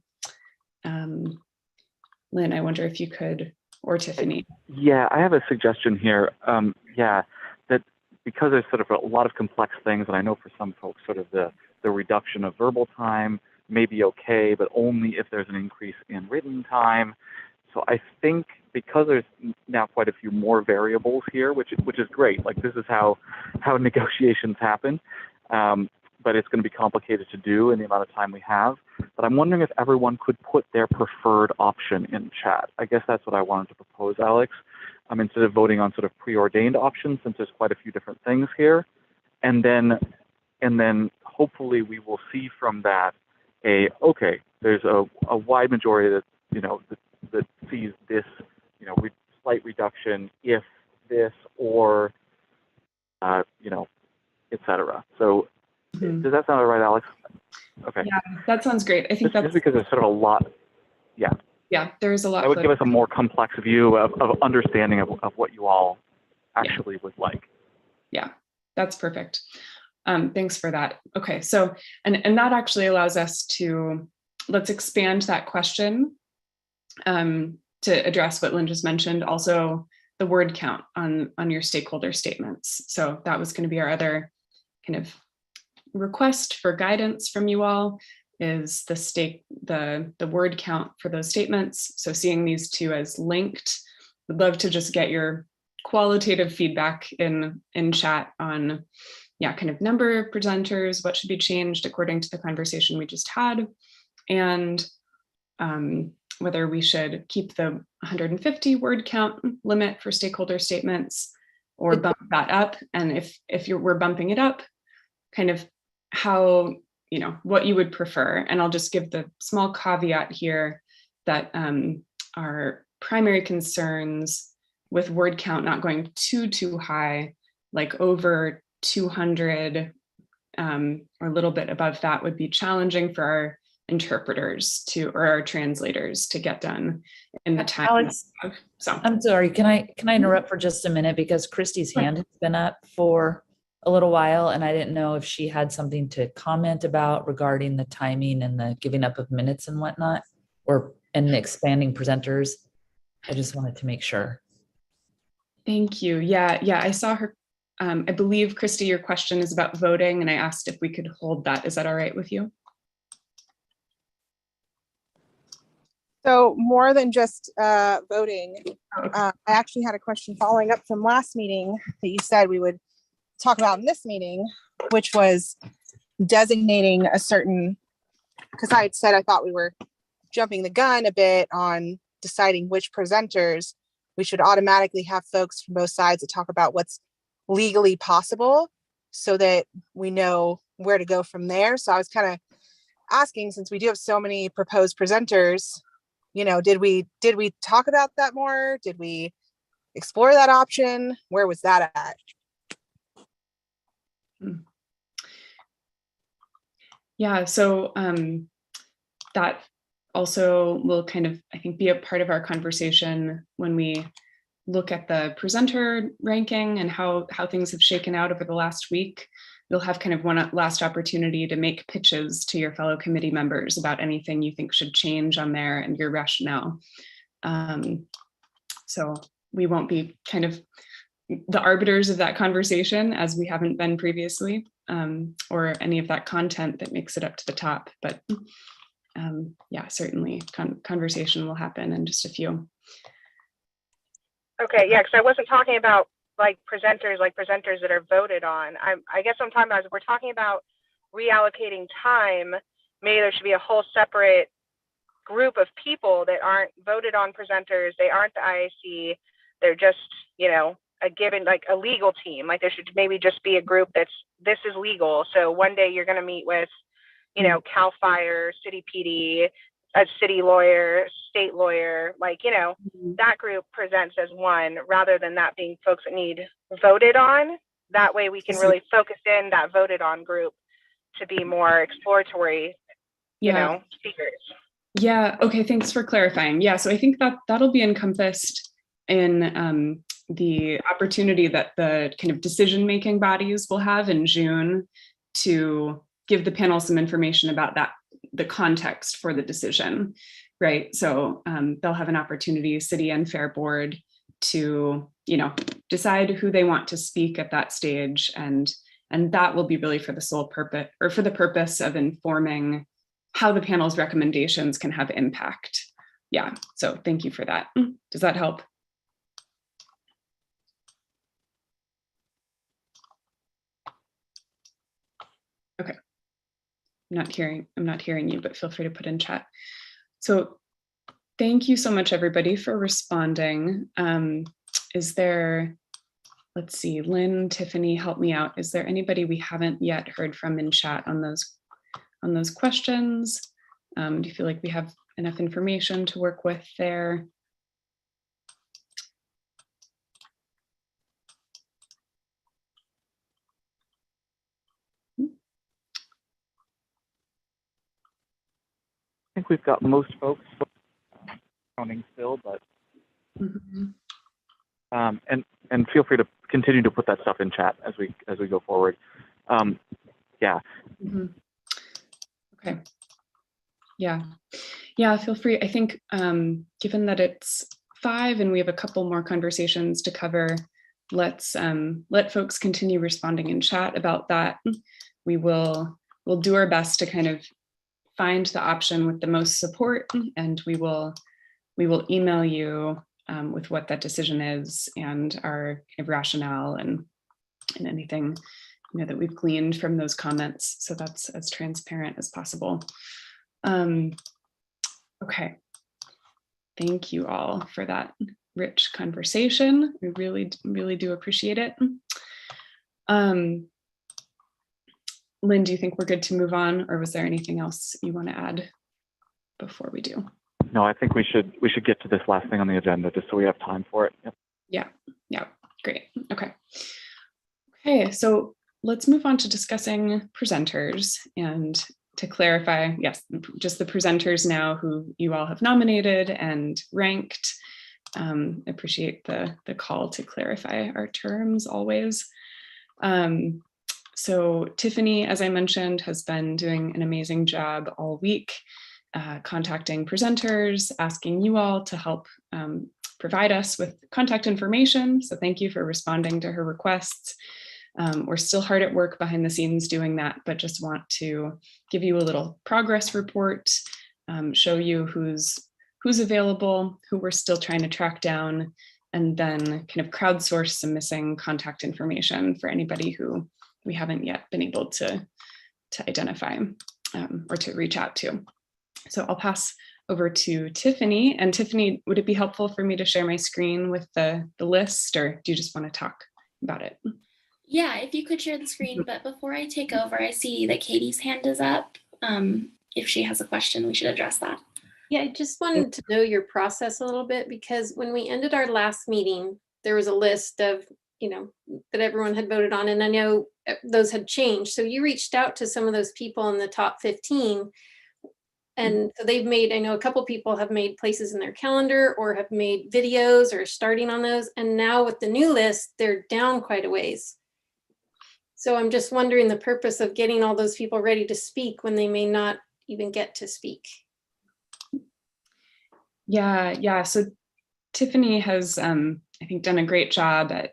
Lynn, I wonder if you could, or Tiffany. Yeah, I have a suggestion here. That because there's sort of a lot of complex things, and I know for some folks sort of the reduction of verbal time may be okay, but only if there's an increase in written time. So I think because there's now quite a few more variables here, which is great. Like, this is how negotiations happen. But it's going to be complicated to do in the amount of time we have. But I'm wondering if everyone could put their preferred option in chat. I guess that's what I wanted to propose, Alex. Instead of voting on sort of preordained options, since there's quite a few different things here. And then hopefully we will see from that there's a wide majority that sees this, slight reduction if this, or, et cetera. So does that sound all right, Alex? Okay. Yeah, that sounds great. I think that's just because there's sort of a lot. Yeah. Yeah, there's a lot. That would give us a more complex view of understanding of what you all actually would like. Yeah, that's perfect. Thanks for that. Okay, so, and that actually allows us to, let's expand that question to address what Lynn just mentioned, also the word count on your stakeholder statements. So that was going to be our other kind of request for guidance from you all, is the word count for those statements. So seeing these two as linked, would love to just get your qualitative feedback in chat on, yeah, kind of number of presenters, what should be changed according to the conversation we just had, and whether we should keep the 150 word count limit for stakeholder statements or bump that up. And if we're bumping it up, kind of how, what you would prefer. And I'll just give the small caveat here that our primary concerns with word count not going too high, like over 200 or a little bit above that, would be challenging for our interpreters or our translators to get done in the time. Alex, so I'm sorry, can I interrupt for just a minute, because Christy's hand has been up for a little while, and I didn't know if she had something to comment about regarding the timing and the giving up of minutes and whatnot, and expanding presenters. I just wanted to make sure. Thank you. Yeah, I saw her. I believe, Christy, your question is about voting, and I asked if we could hold that. Is that all right with you? So more than just voting, I actually had a question following up from last meeting that you said we would talk about in this meeting, which was designating a certain, because I had said I thought we were jumping the gun a bit on deciding which presenters we should automatically have folks from both sides to talk about what's legally possible so that we know where to go from there. So I was kind of asking, since we do have so many proposed presenters, did we talk about that more? Did we explore that option? Where was that at? Yeah, so that also will kind of, I think, be a part of our conversation when we look at the presenter ranking and how things have shaken out over the last week. You'll have kind of one last opportunity to make pitches to your fellow committee members about anything you think should change on there and your rationale. So we won't be kind of the arbiters of that conversation, as we haven't been previously, or any of that content that makes it up to the top. But yeah, certainly conversation will happen in just a few. Okay, yeah, because I wasn't talking about presenters that are voted on. I guess what I'm talking about is if we're talking about reallocating time, maybe there should be a whole separate group of people that aren't voted on presenters. They aren't the IAC. They're just, a given, a legal team. There should maybe just be a group this is legal. So one day you're going to meet with, CAL FIRE, City PD, a city lawyer, state lawyer, that group presents as one, rather than that being folks that need voted on. That way we can really focus in that voted on group to be more exploratory, speakers. Yeah, okay, thanks for clarifying. Yeah, so I think that'll be encompassed in the opportunity that the kind of decision-making bodies will have in June to give the panel some information about the context for the decision, right? So they'll have an opportunity, City and Fair Board, to decide who they want to speak at that stage, and that will be really for the sole purpose, or for the purpose of informing how the panel's recommendations can have impact. Yeah, so thank you for that. Does that help? Okay. I'm not hearing you, but feel free to put in chat. So thank you so much, everybody, for responding. Is there, let's see, Lynn, Tiffany, help me out. Is there anybody we haven't yet heard from in chat on those questions? Do you feel like we have enough information to work with there? I think we've got most folks counting still, but and feel free to continue to put that stuff in chat as we go forward. Yeah. Okay. Yeah, feel free. I think given that it's 5 and we have a couple more conversations to cover. Let's let folks continue responding in chat about that. We'll do our best to kind of find the option with the most support, and we will email you with what that decision is and our kind of rationale and anything that we've gleaned from those comments. So that's as transparent as possible. Okay, thank you all for that rich conversation. We really do appreciate it. Lynn, do you think we're good to move on, or was there anything else you want to add before we do? No, I think we should get to this last thing on the agenda just so we have time for it. Yep. Yeah, great. Okay, so let's move on to discussing presenters. And to clarify, yes, just the presenters now who you all have nominated and ranked. Appreciate the call to clarify our terms always. So Tiffany, as I mentioned, has been doing an amazing job all week, contacting presenters, asking you all to help provide us with contact information. So thank you for responding to her requests. We're still hard at work behind the scenes doing that, but just want to give you a little progress report, show you who's available, who we're still trying to track down, and then kind of crowdsource some missing contact information for anybody who we haven't yet been able to identify or to reach out to. So I'll pass over to Tiffany. And Tiffany, would it be helpful for me to share my screen with the list, or do you just want to talk about it? Yeah, if you could share the screen, but before I take over, I see that Katie's hand is up. If she has a question, we should address that. Yeah, I just wanted to know your process a little bit, because when we ended our last meeting, there was a list of, that everyone had voted on, and I know those had changed. So you reached out to some of those people in the top 15, and so they've made, I know a couple people have made places in their calendar or have made videos or starting on those. And now with the new list, they're down quite a ways. So I'm just wondering the purpose of getting all those people ready to speak when they may not even get to speak. Yeah. So Tiffany has, I think, done a great job at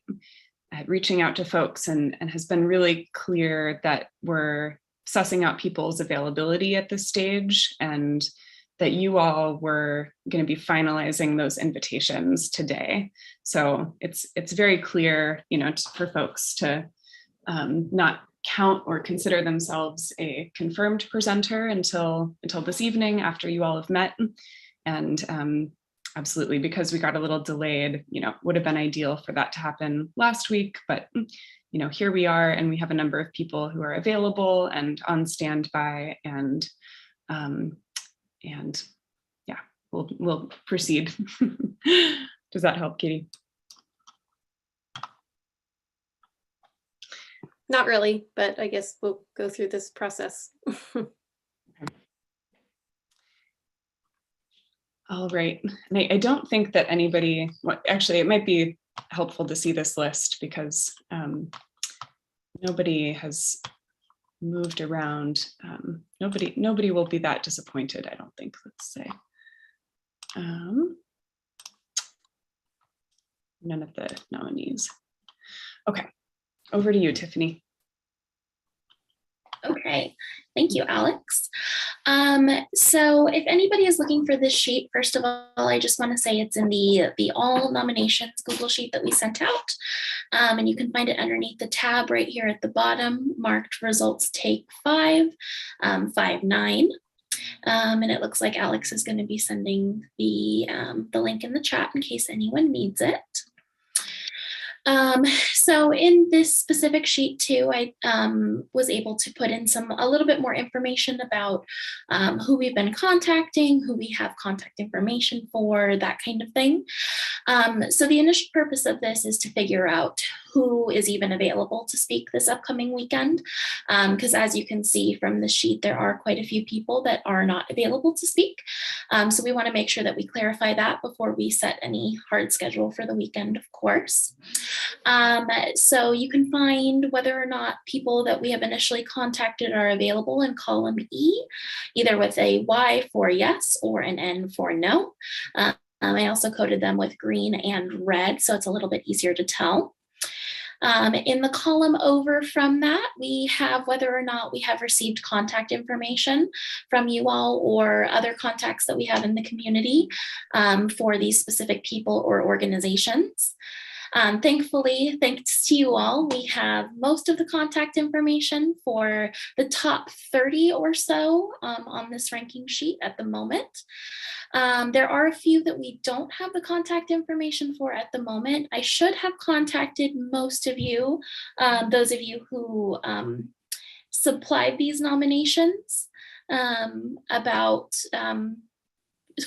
reaching out to folks and has been really clear that we're sussing out people's availability at this stage, and that you all were going to be finalizing those invitations today. So it's very clear, for folks to not count or consider themselves a confirmed presenter until this evening after you all have met. And absolutely, because we got a little delayed, would have been ideal for that to happen last week, but here we are, and we have a number of people who are available and on standby, and yeah, we'll proceed. Does that help, Katie? Not really, but I guess we'll go through this process. All right. And I don't think that anybody, actually, it might be helpful to see this list, because nobody has moved around. Nobody will be that disappointed, I don't think, let's say. None of the nominees. Okay, over to you, Tiffany. Okay, thank you, Alex. So if anybody is looking for this sheet, first of all, I just want to say it's in the all nominations Google sheet that we sent out. And you can find it underneath the tab right here at the bottom, marked results take 5, 5-9. And it looks like Alex is going to be sending the link in the chat in case anyone needs it. So in this specific sheet too, I was able to put in a little bit more information about who we've been contacting, who we have contact information for, that kind of thing. So the initial purpose of this is to figure out who is even available to speak this upcoming weekend. Because as you can see from the sheet, there are quite a few people that are not available to speak. So we want to make sure that we clarify that before we set any hard schedule for the weekend, of course. So you can find whether or not people that we have initially contacted are available in column E, either with a Y for yes or an N for no. I also coded them with green and red, so it's a little bit easier to tell. In the column over from that, we have whether or not we have received contact information from you all or other contacts that we have in the community for these specific people or organizations. Thankfully, thanks to you all, we have most of the contact information for the top 30 or so on this ranking sheet at the moment. There are a few that we don't have the contact information for at the moment. I should have contacted most of you, those of you who supplied these nominations about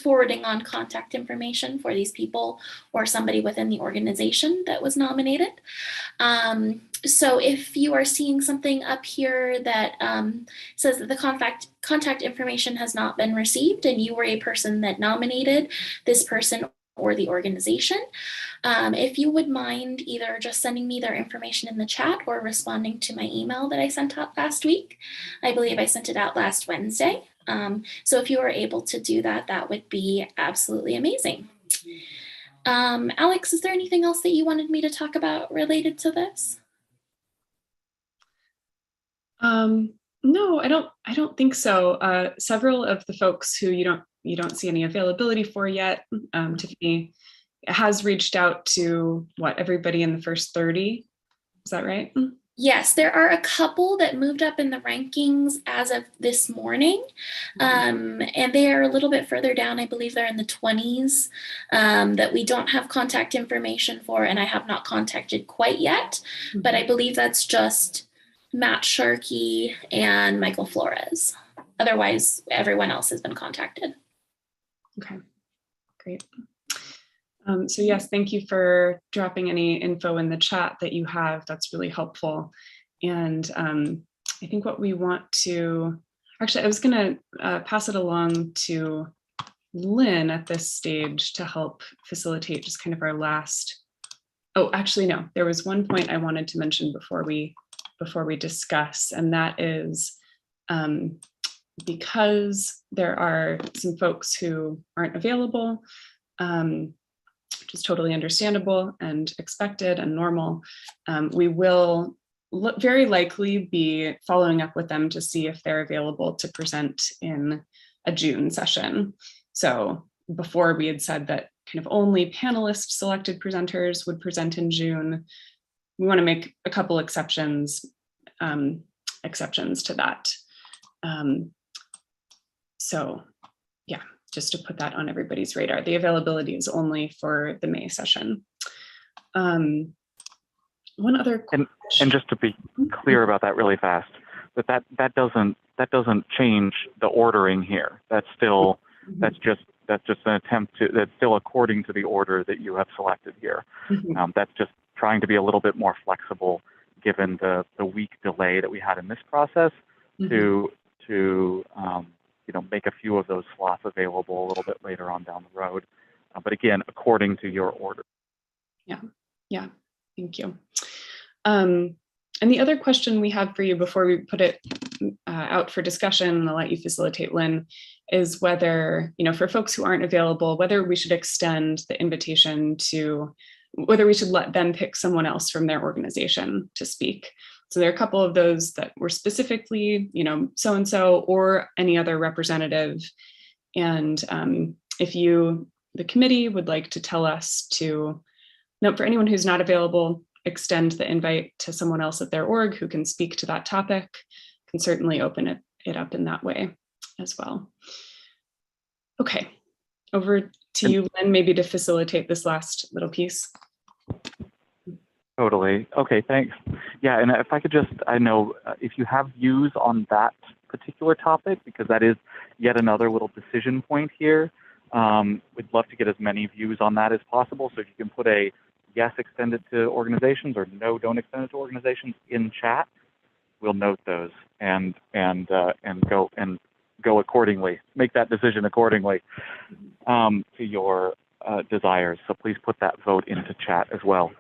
forwarding on contact information for these people or somebody within the organization that was nominated. So if you are seeing something up here that says that the contact information has not been received and you were a person that nominated this person or the organization, if you would mind either just sending me their information in the chat or responding to my email that I sent out last week. I believe I sent it out last Wednesday. So if you were able to do that, that would be absolutely amazing. Alex, is there anything else that you wanted me to talk about related to this? No, I don't think so. Several of the folks who you don't see any availability for yet, Tiffany has reached out to everybody in the first 30. Is that right? Yes, there are a couple that moved up in the rankings as of this morning, and they are a little bit further down. I believe they're in the 20s that we don't have contact information for, and I have not contacted quite yet, but I believe that's just Matt Sharkey and Michael Flores. Otherwise, everyone else has been contacted. Okay, great. So yes, thank you for dropping any info in the chat that you have. That's really helpful. And I think what we want to, actually, I was going to pass it along to Lynn at this stage to help facilitate just kind of our last. Oh, actually, no, there was one point I wanted to mention before we discuss, and that is because there are some folks who aren't available, which is totally understandable and expected and normal. We will very likely be following up with them to see if they're available to present in a June session. So before we had said that kind of only panelist selected presenters would present in June. We want to make a couple exceptions to that. So yeah, just to put that on everybody's radar. The availability is only for the May session. One other question. And just to be clear about that really fast, that doesn't change the ordering here. That's still that's just an attempt to, that's still according to the order that you have selected here. That's just trying to be a little bit more flexible given the week delay that we had in this process to make a few of those slots available a little bit later on down the road. But again, according to your order. Yeah, thank you. And the other question we have for you before we put it out for discussion, and I'll let you facilitate, Lynn, is whether, for folks who aren't available, whether we should extend the invitation to, whether we should let them pick someone else from their organization to speak. So there are a couple of those that were specifically, so-and-so or any other representative. And if the committee would like to tell us to note for anyone who's not available, extend the invite to someone else at their org who can speak to that topic, can certainly open it up in that way as well. Okay, over to you, Lynn, maybe to facilitate this last little piece. Totally. Okay, thanks. Yeah, and if I could just, I know if you have views on that particular topic, because that is yet another little decision point here, we'd love to get as many views on that as possible. So if you can put a yes, extend it to organizations, or no, don't extend it to organizations in chat, we'll note those and go accordingly. Make that decision accordingly to your desires. So please put that vote into chat as well.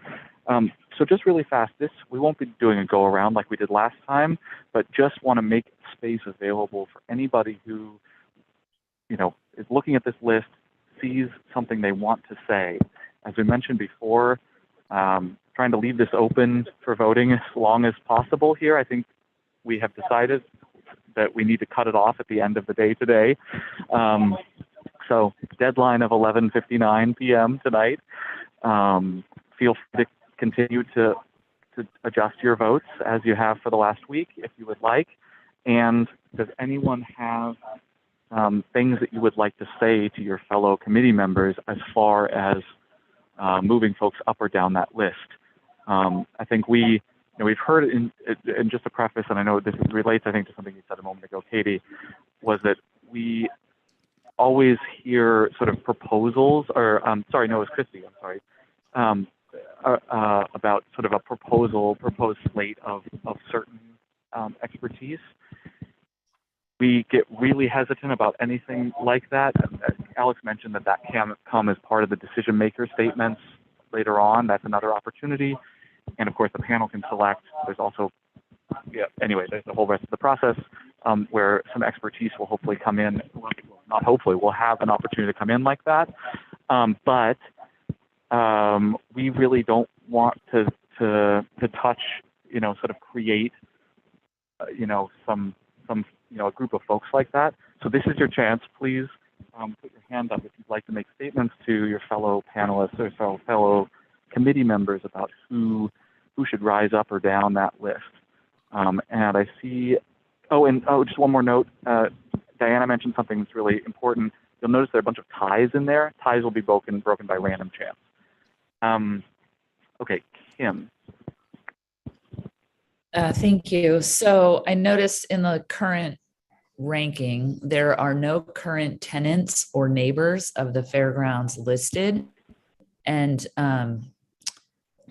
So just really fast, we won't be doing a go around like we did last time, but just want to make space available for anybody who, is looking at this list, sees something they want to say. As we mentioned before, trying to leave this open for voting as long as possible here. I think we have decided that we need to cut it off at the end of the day today. So deadline of 11:59 p.m. tonight. Feel free to continue to adjust your votes as you have for the last week if you would like. And does anyone have things that you would like to say to your fellow committee members as far as moving folks up or down that list? I think we've heard in just a preface, and I know this relates, I think, to something you said a moment ago, Katie, was that we always hear sort of proposals, or sorry, no, it was Christy, I'm sorry, about sort of a proposed slate of certain expertise. We get really hesitant about anything like that. Alex mentioned that can come as part of the decision maker statements later on. That's another opportunity. And of course, the panel can select. There's also, anyway, there's the whole rest of the process where some expertise will hopefully come in. Well, not hopefully, we'll have an opportunity to come in like that. But we really don't want to touch, sort of create, some a group of folks like that. So this is your chance. Please put your hand up if you'd like to make statements to your fellow panelists or fellow committee members about who should rise up or down that list. And I see, just one more note. Diana mentioned something that's really important. You'll notice there are a bunch of ties in there. Ties will be broken by random chance. Okay, Kim. Thank you. So I noticed in the current ranking, there are no current tenants or neighbors of the fairgrounds listed. And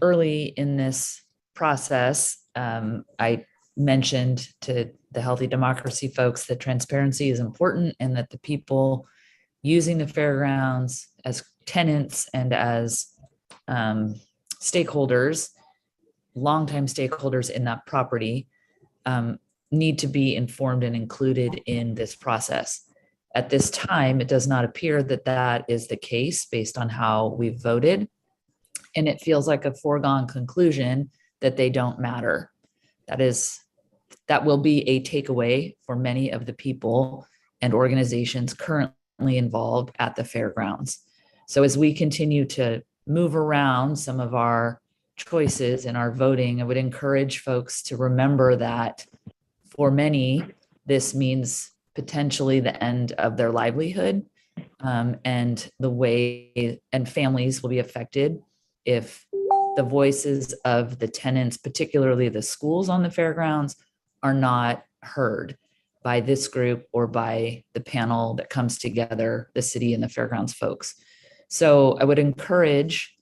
early in this process, I mentioned to the Healthy Democracy folks that transparency is important and that the people using the fairgrounds as tenants and as stakeholders, longtime stakeholders in that property, need to be informed and included in this process. At this time, it does not appear that that is the case based on how we've voted. And it feels like a foregone conclusion that they don't matter. That will be a takeaway for many of the people and organizations currently involved at the fairgrounds. So as we continue to move around some of our choices in our voting, I would encourage folks to remember that for many, this means potentially the end of their livelihood, and the way and families will be affected if the voices of the tenants, particularly the schools on the fairgrounds, are not heard by this group or by the panel that comes together, the city and the fairgrounds folks. So I would encourage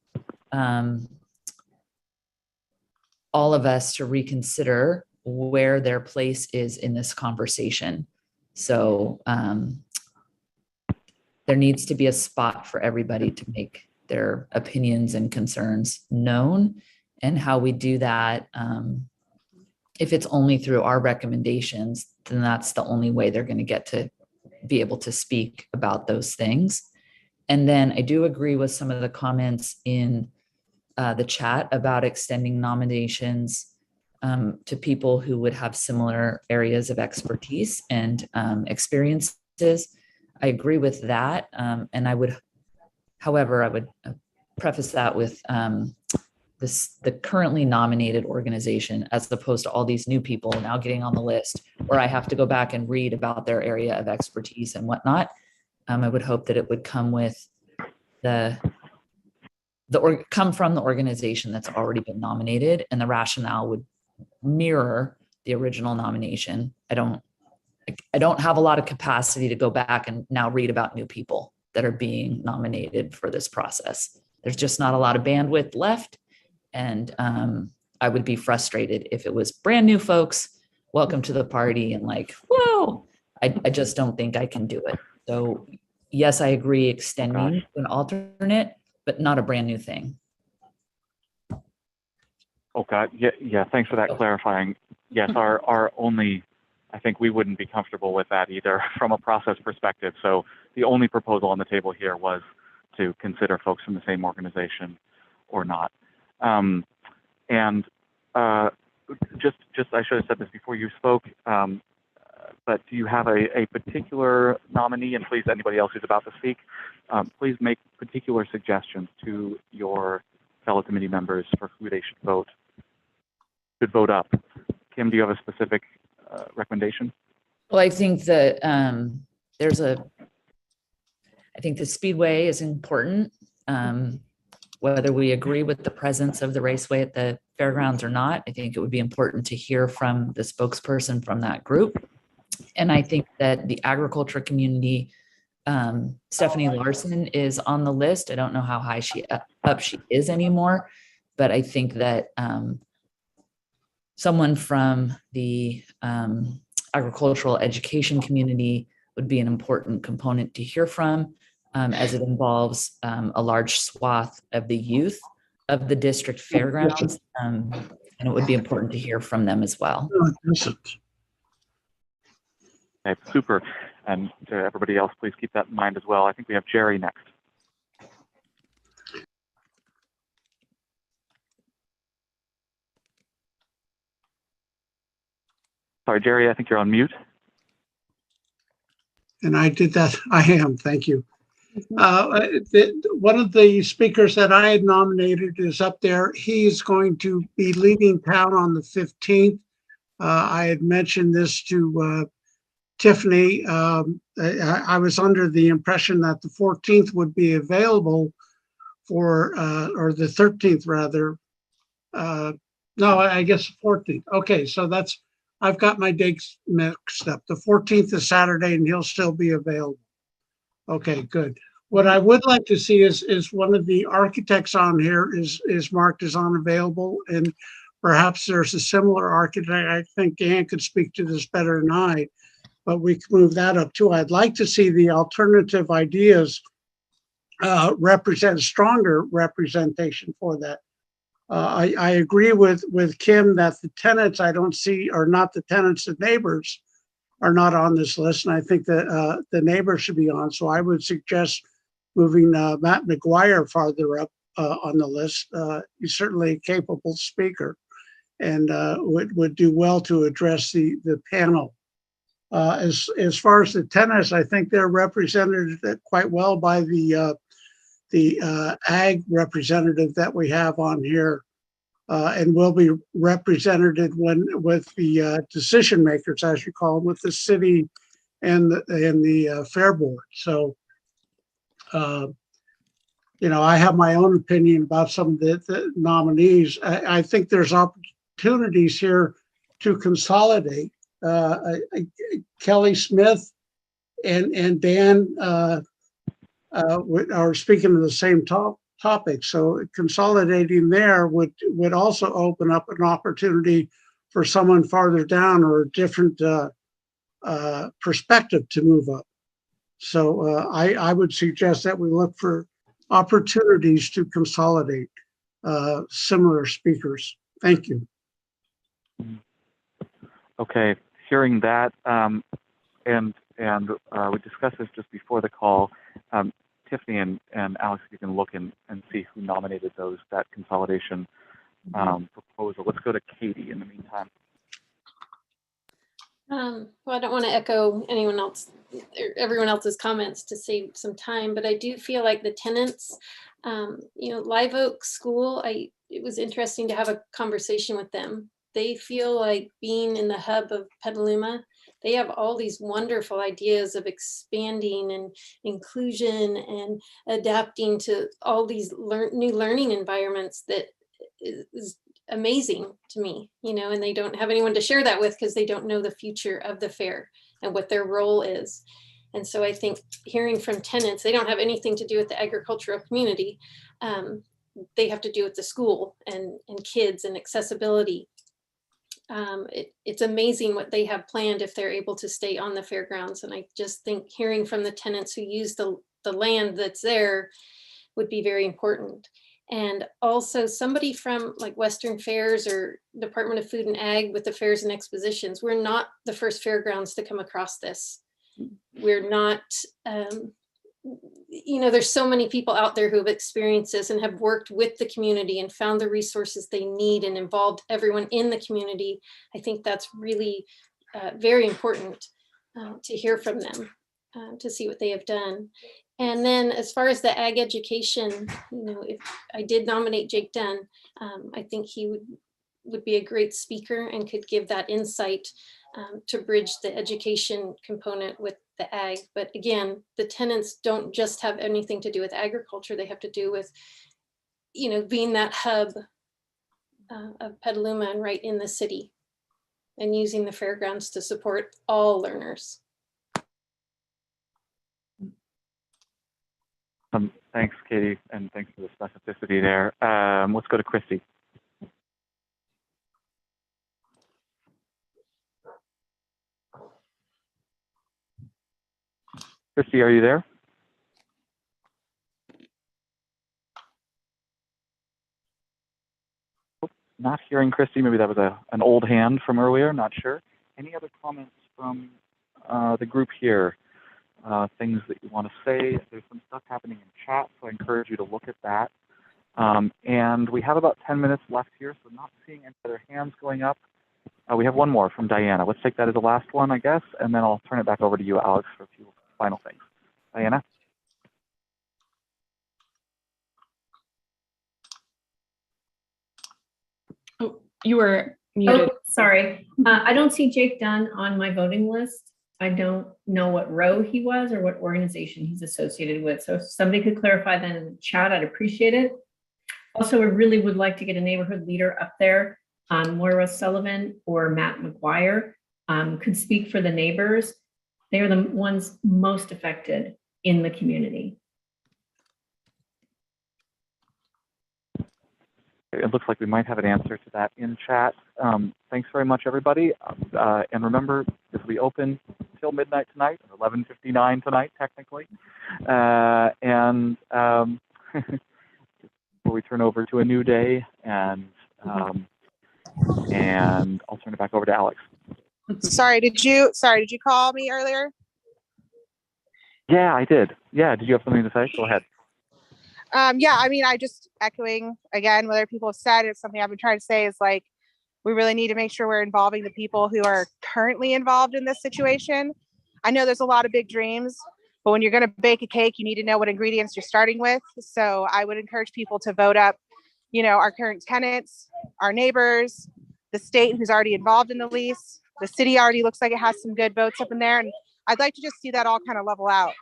all of us to reconsider where their place is in this conversation. So there needs to be a spot for everybody to make their opinions and concerns known. And how we do that, if it's only through our recommendations, then that's the only way they're going to get to be able to speak about those things. And then I do agree with some of the comments in the chat about extending nominations to people who would have similar areas of expertise and experiences. I agree with that. And I would, however, I would preface that with the currently nominated organization, as opposed to all these new people now getting on the list, where I have to go back and read about their area of expertise and whatnot. I would hope that it would come with come from the organization that's already been nominated, and the rationale would mirror the original nomination. I don't have a lot of capacity to go back and now read about new people that are being nominated for this process. There's just not a lot of bandwidth left. And I would be frustrated if it was brand new folks, welcome to the party, and like, whoa, I just don't think I can do it. So yes, I agree extending an alternate, but not a brand new thing. Oh God, yeah. Thanks for that clarifying. Yes, our only, I think we wouldn't be comfortable with that either from a process perspective. So the only proposal on the table here was to consider folks from the same organization or not. And just I should have said this before you spoke, but do you have a particular nominee? And please, anybody else who's about to speak, please make particular suggestions to your fellow committee members for who they should vote up. Kim, do you have a specific recommendation? Well, I think that I think the Speedway is important. Whether we agree with the presence of the Raceway at the fairgrounds or not, I think it would be important to hear from the spokesperson from that group. And I think that the agriculture community, Stephanie Larson is on the list. I don't know how high she is anymore, but I think that someone from the agricultural education community would be an important component to hear from, as it involves a large swath of the youth of the district fairgrounds. And it would be important to hear from them as well. Okay, super. And to everybody else, please keep that in mind as well. I think we have Jerry next. Sorry, Jerry, I think you're on mute. And I did that. I am. Thank you. One of the speakers that I had nominated is up there. He's going to be leaving town on the 15th. I had mentioned this to Tiffany. I was under the impression that the 14th would be available for, or the 13th rather. No, I guess the 14th. Okay, so I've got my dates mixed up. The 14th is Saturday and he'll still be available. Okay, good. What I would like to see is one of the architects on here is marked as unavailable, and perhaps there's a similar architect. I think Ann could speak to this better than I, but we can move that up too. I'd like to see the alternative ideas represent stronger representation for that. I agree with Kim that the tenants I don't see are not the tenants, the neighbors are not on this list. And I think that the neighbors should be on. So I would suggest moving Matt McGuire farther up on the list. He's certainly a capable speaker and would do well to address the panel. As far as the tenants, I think they're represented quite well by the ag representative that we have on here, and will be represented with the decision makers, as you call them, with the city and the fair board. So, I have my own opinion about some of the nominees. I think there's opportunities here to consolidate. Kelly Smith and Dan are speaking of the same topic. So consolidating there would also open up an opportunity for someone farther down or a different perspective to move up. So I would suggest that we look for opportunities to consolidate similar speakers. Thank you. Okay, hearing that, and we discussed this just before the call. Tiffany and Alex, you can look and see who nominated that consolidation proposal. Let's go to Katie in the meantime. Well, I don't want to echo everyone else's comments to save some time, but I do feel like the tenants, Live Oak School, it was interesting to have a conversation with them. They feel like being in the hub of Petaluma, they have all these wonderful ideas of expanding and inclusion and adapting to all these new learning environments that is amazing to me, and they don't have anyone to share that with because they don't know the future of the fair and what their role is. And so I think hearing from tenants, they don't have anything to do with the agricultural community. They have to do with the school and kids and accessibility. It's amazing what they have planned if they're able to stay on the fairgrounds. And I just think hearing from the tenants who use the land that's there would be very important. And also somebody from like Western Fairs or Department of Food and Ag with the fairs and expositions. We're not the first fairgrounds to come across this. We're not there's so many people out there who have experienced this and have worked with the community and found the resources they need and involved everyone in the community. I think that's really very important to hear from them, to see what they have done. And then as far as the ag education, if I did nominate Jake Dunn, I think he would be a great speaker and could give that insight to bridge the education component with the ag. But again, the tenants don't just have anything to do with agriculture. They have to do with, being that hub of Petaluma and right in the city, and using the fairgrounds to support all learners. Thanks, Katie, and thanks for the specificity there. Let's go to Christy. Christy, are you there? Not hearing Christy. Maybe that was an old hand from earlier. Not sure. Any other comments from the group here? Things that you want to say? There's some stuff happening in chat, so I encourage you to look at that. And we have about 10 minutes left here, so not seeing any other hands going up. We have one more from Diana. Let's take that as the last one, I guess, and then I'll turn it back over to you, Alex, for a few final things. Diana? Oh, you were muted. Oh, sorry. I don't see Jake Dunn on my voting list. I don't know what row he was or what organization he's associated with. So if somebody could clarify that in the chat, I'd appreciate it. Also, we really would like to get a neighborhood leader up there. Moira Sullivan or Matt McGuire could speak for the neighbors. They are the ones most affected in the community. It looks like we might have an answer to that in chat. Thanks very much, everybody. And remember, this will be open till midnight tonight, 11:59 tonight, technically. And before we turn over to a new day, and I'll turn it back over to Alex. Sorry, did you call me earlier? Yeah, I did. Yeah, did you have something to say? Go ahead. Yeah, I mean, I just echoing again what other people have said. It's something I've been trying to say is like, we really need to make sure we're involving the people who are currently involved in this situation. I know there's a lot of big dreams, but when you're going to bake a cake, you need to know what ingredients you're starting with. So I would encourage people to vote up, our current tenants, our neighbors, the state who's already involved in the lease. The city already looks like it has some good votes up in there. And I'd like to just see that all kind of level out.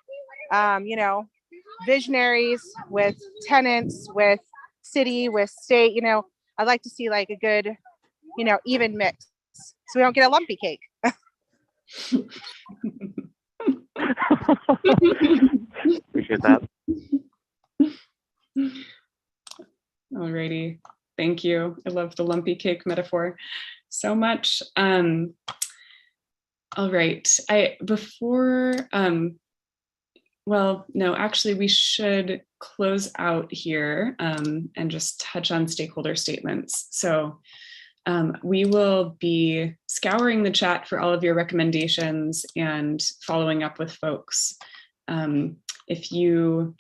Visionaries with tenants, with city, with state, I'd like to see like a good, even mix so we don't get a lumpy cake. Appreciate that. Alrighty, thank you. I love the lumpy cake metaphor so much. All right, well, no, actually we should close out here and just touch on stakeholder statements. So we will be scouring the chat for all of your recommendations and following up with folks. If you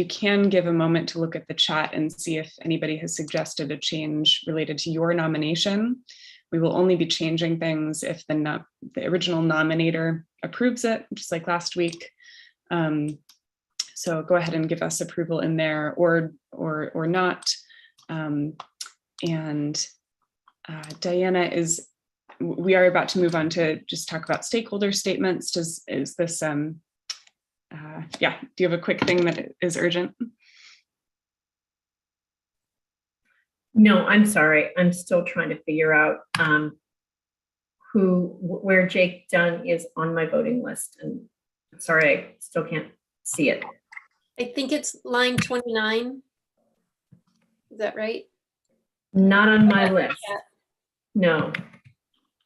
can give a moment to look at the chat and see if anybody has suggested a change related to your nomination, we will only be changing things if the original nominator approves it, just like last week. So go ahead and give us approval in there or not. Diana, we are about to move on to just talk about stakeholder statements. Is this, yeah, do you have a quick thing that is urgent? No, I'm sorry. I'm still trying to figure out where Jake Dunn is on my voting list. And sorry, I still can't see it. I think it's line 29. Is that right? Not on my list. No.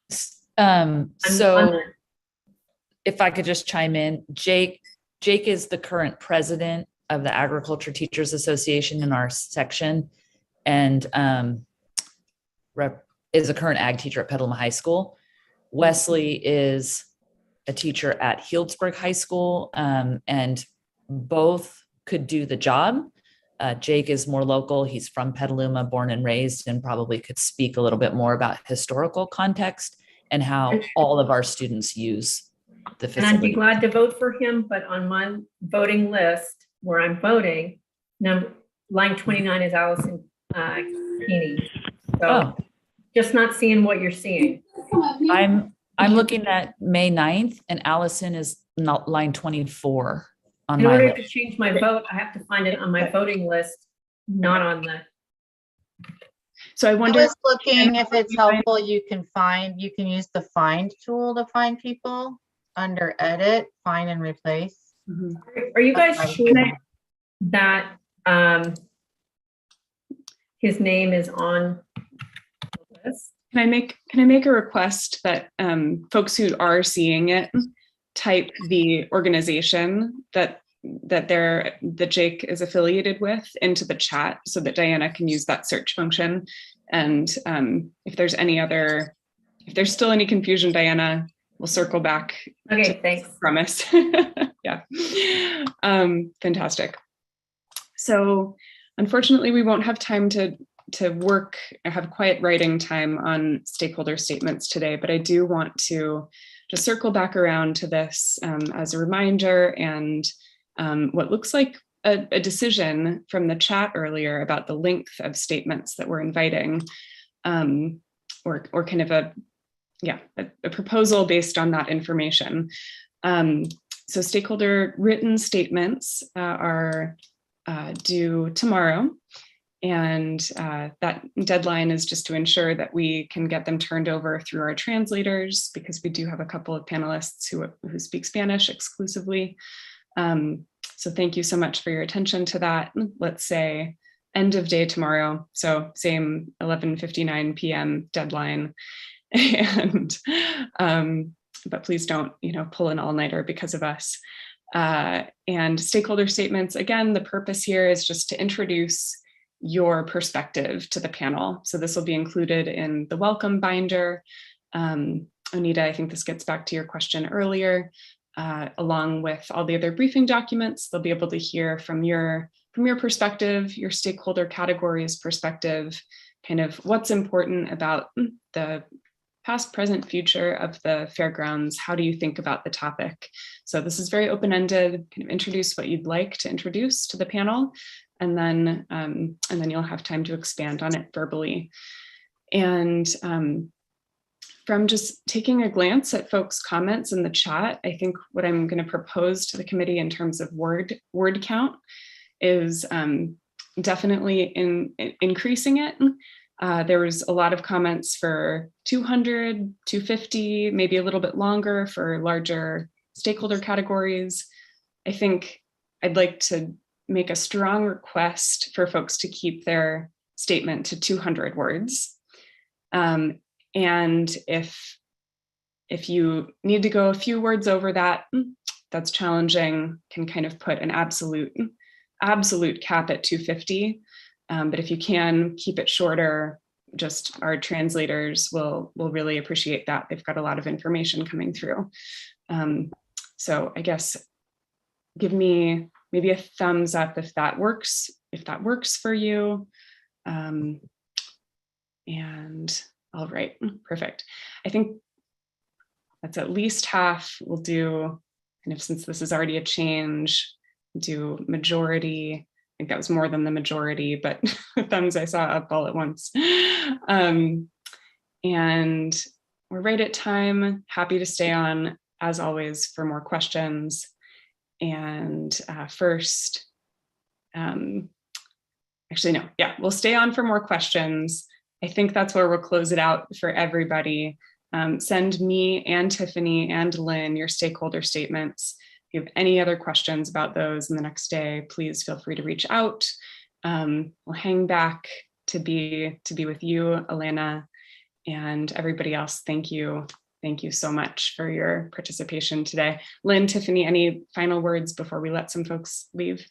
So if I could just chime in, Jake is the current president of the Agriculture Teachers Association in our section, and is a current ag teacher at Petaluma High School. Wesley is a teacher at Healdsburg High School, and both could do the job. Jake is more local. He's from Petaluma, born and raised, and probably could speak a little bit more about historical context and how all of our students use the And I'd be facility. glad to vote for him, but on my voting list where I'm voting, line 29 is Allison Keeney. So just not seeing what you're seeing. I'm looking at May 9th, and Allison is not line 24 on In my order list. to change my vote, I have to find it on my voting list, not on the. So I wonder. I was looking if it's helpful, you can use the find tool to find people under edit, find and replace. Are you guys sure that his name is on the list? Can I make a request that folks who are seeing it type the organization that Jake is affiliated with into the chat so that Diana can use that search function. And if there's still any confusion, Diana, we'll circle back. Okay, thanks. Promise. Yeah. Fantastic. So unfortunately, we won't have time to work or have quiet writing time on stakeholder statements today, but I do want to just circle back around to this as a reminder and what looks like a decision from the chat earlier about the length of statements that we're inviting, or kind of a proposal based on that information. So stakeholder written statements are due tomorrow. And that deadline is just to ensure that we can get them turned over through our translators, because we do have a couple of panelists who speak Spanish exclusively. So thank you so much for your attention to that. Let's say end of day tomorrow. So same 11:59 p.m. deadline. And but please don't, pull an all-nighter because of us. And stakeholder statements, again, the purpose here is just to introduce your perspective to the panel. So this will be included in the welcome binder. Anita, I think this gets back to your question earlier. Along with all the other briefing documents, they'll be able to hear from your perspective, your stakeholder categories perspective, kind of what's important about the past, present, future of the fairgrounds. How do you think about the topic? So this is very open-ended. Kind of introduce what you'd like to introduce to the panel, and then you'll have time to expand on it verbally. And from just taking a glance at folks' comments in the chat, I think what I'm going to propose to the committee in terms of word count is definitely increasing it. There was a lot of comments for 200, 250, maybe a little bit longer for larger stakeholder categories. I think I'd like to make a strong request for folks to keep their statement to 200 words. And if you need to go a few words over that, that's challenging, can kind of put an absolute cap at 250. But if you can keep it shorter, just our translators will really appreciate that. They've got a lot of information coming through. So I guess give me maybe a thumbs up if that works for you. And all right, perfect. I think that's at least half. We'll do, kind of, since this is already a change, do majority. I think that was more than the majority, but thumbs I saw up all at once. And we're right at time. Happy to stay on, as always, for more questions. And first, actually, no, yeah, we'll stay on for more questions. I think that's where we'll close it out for everybody. Send me and Tiffany and Lynn your stakeholder statements. If you have any other questions about those in the next day, please feel free to reach out. We'll hang back to be with you, Elena, and everybody else. Thank you. Thank you so much for your participation today. Lynn, Tiffany, any final words before we let some folks leave?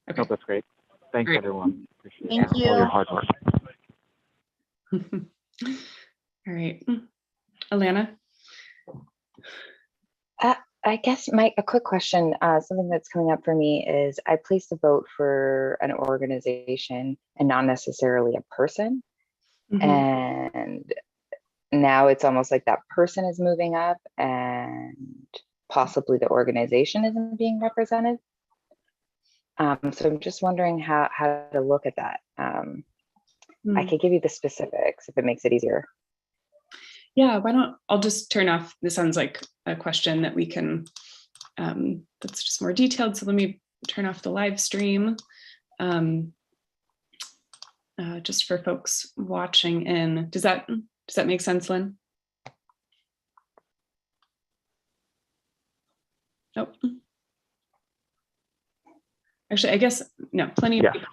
Okay. No, that's great. Thanks, everyone. Appreciate Thank you. all your hard work. All right, Alana. I guess a quick question, something that's coming up for me is I placed a vote for an organization and not necessarily a person. And now it's almost like that person is moving up and possibly the organization isn't being represented. So I'm just wondering how to look at that. I could give you the specifics if it makes it easier. Yeah, why don't, I'll just turn off, this sounds like a question that we can, that's just more detailed. So let me turn off the live stream. Just for folks watching in. Does that make sense, Lynn? Nope. Actually, I guess, no, plenty of people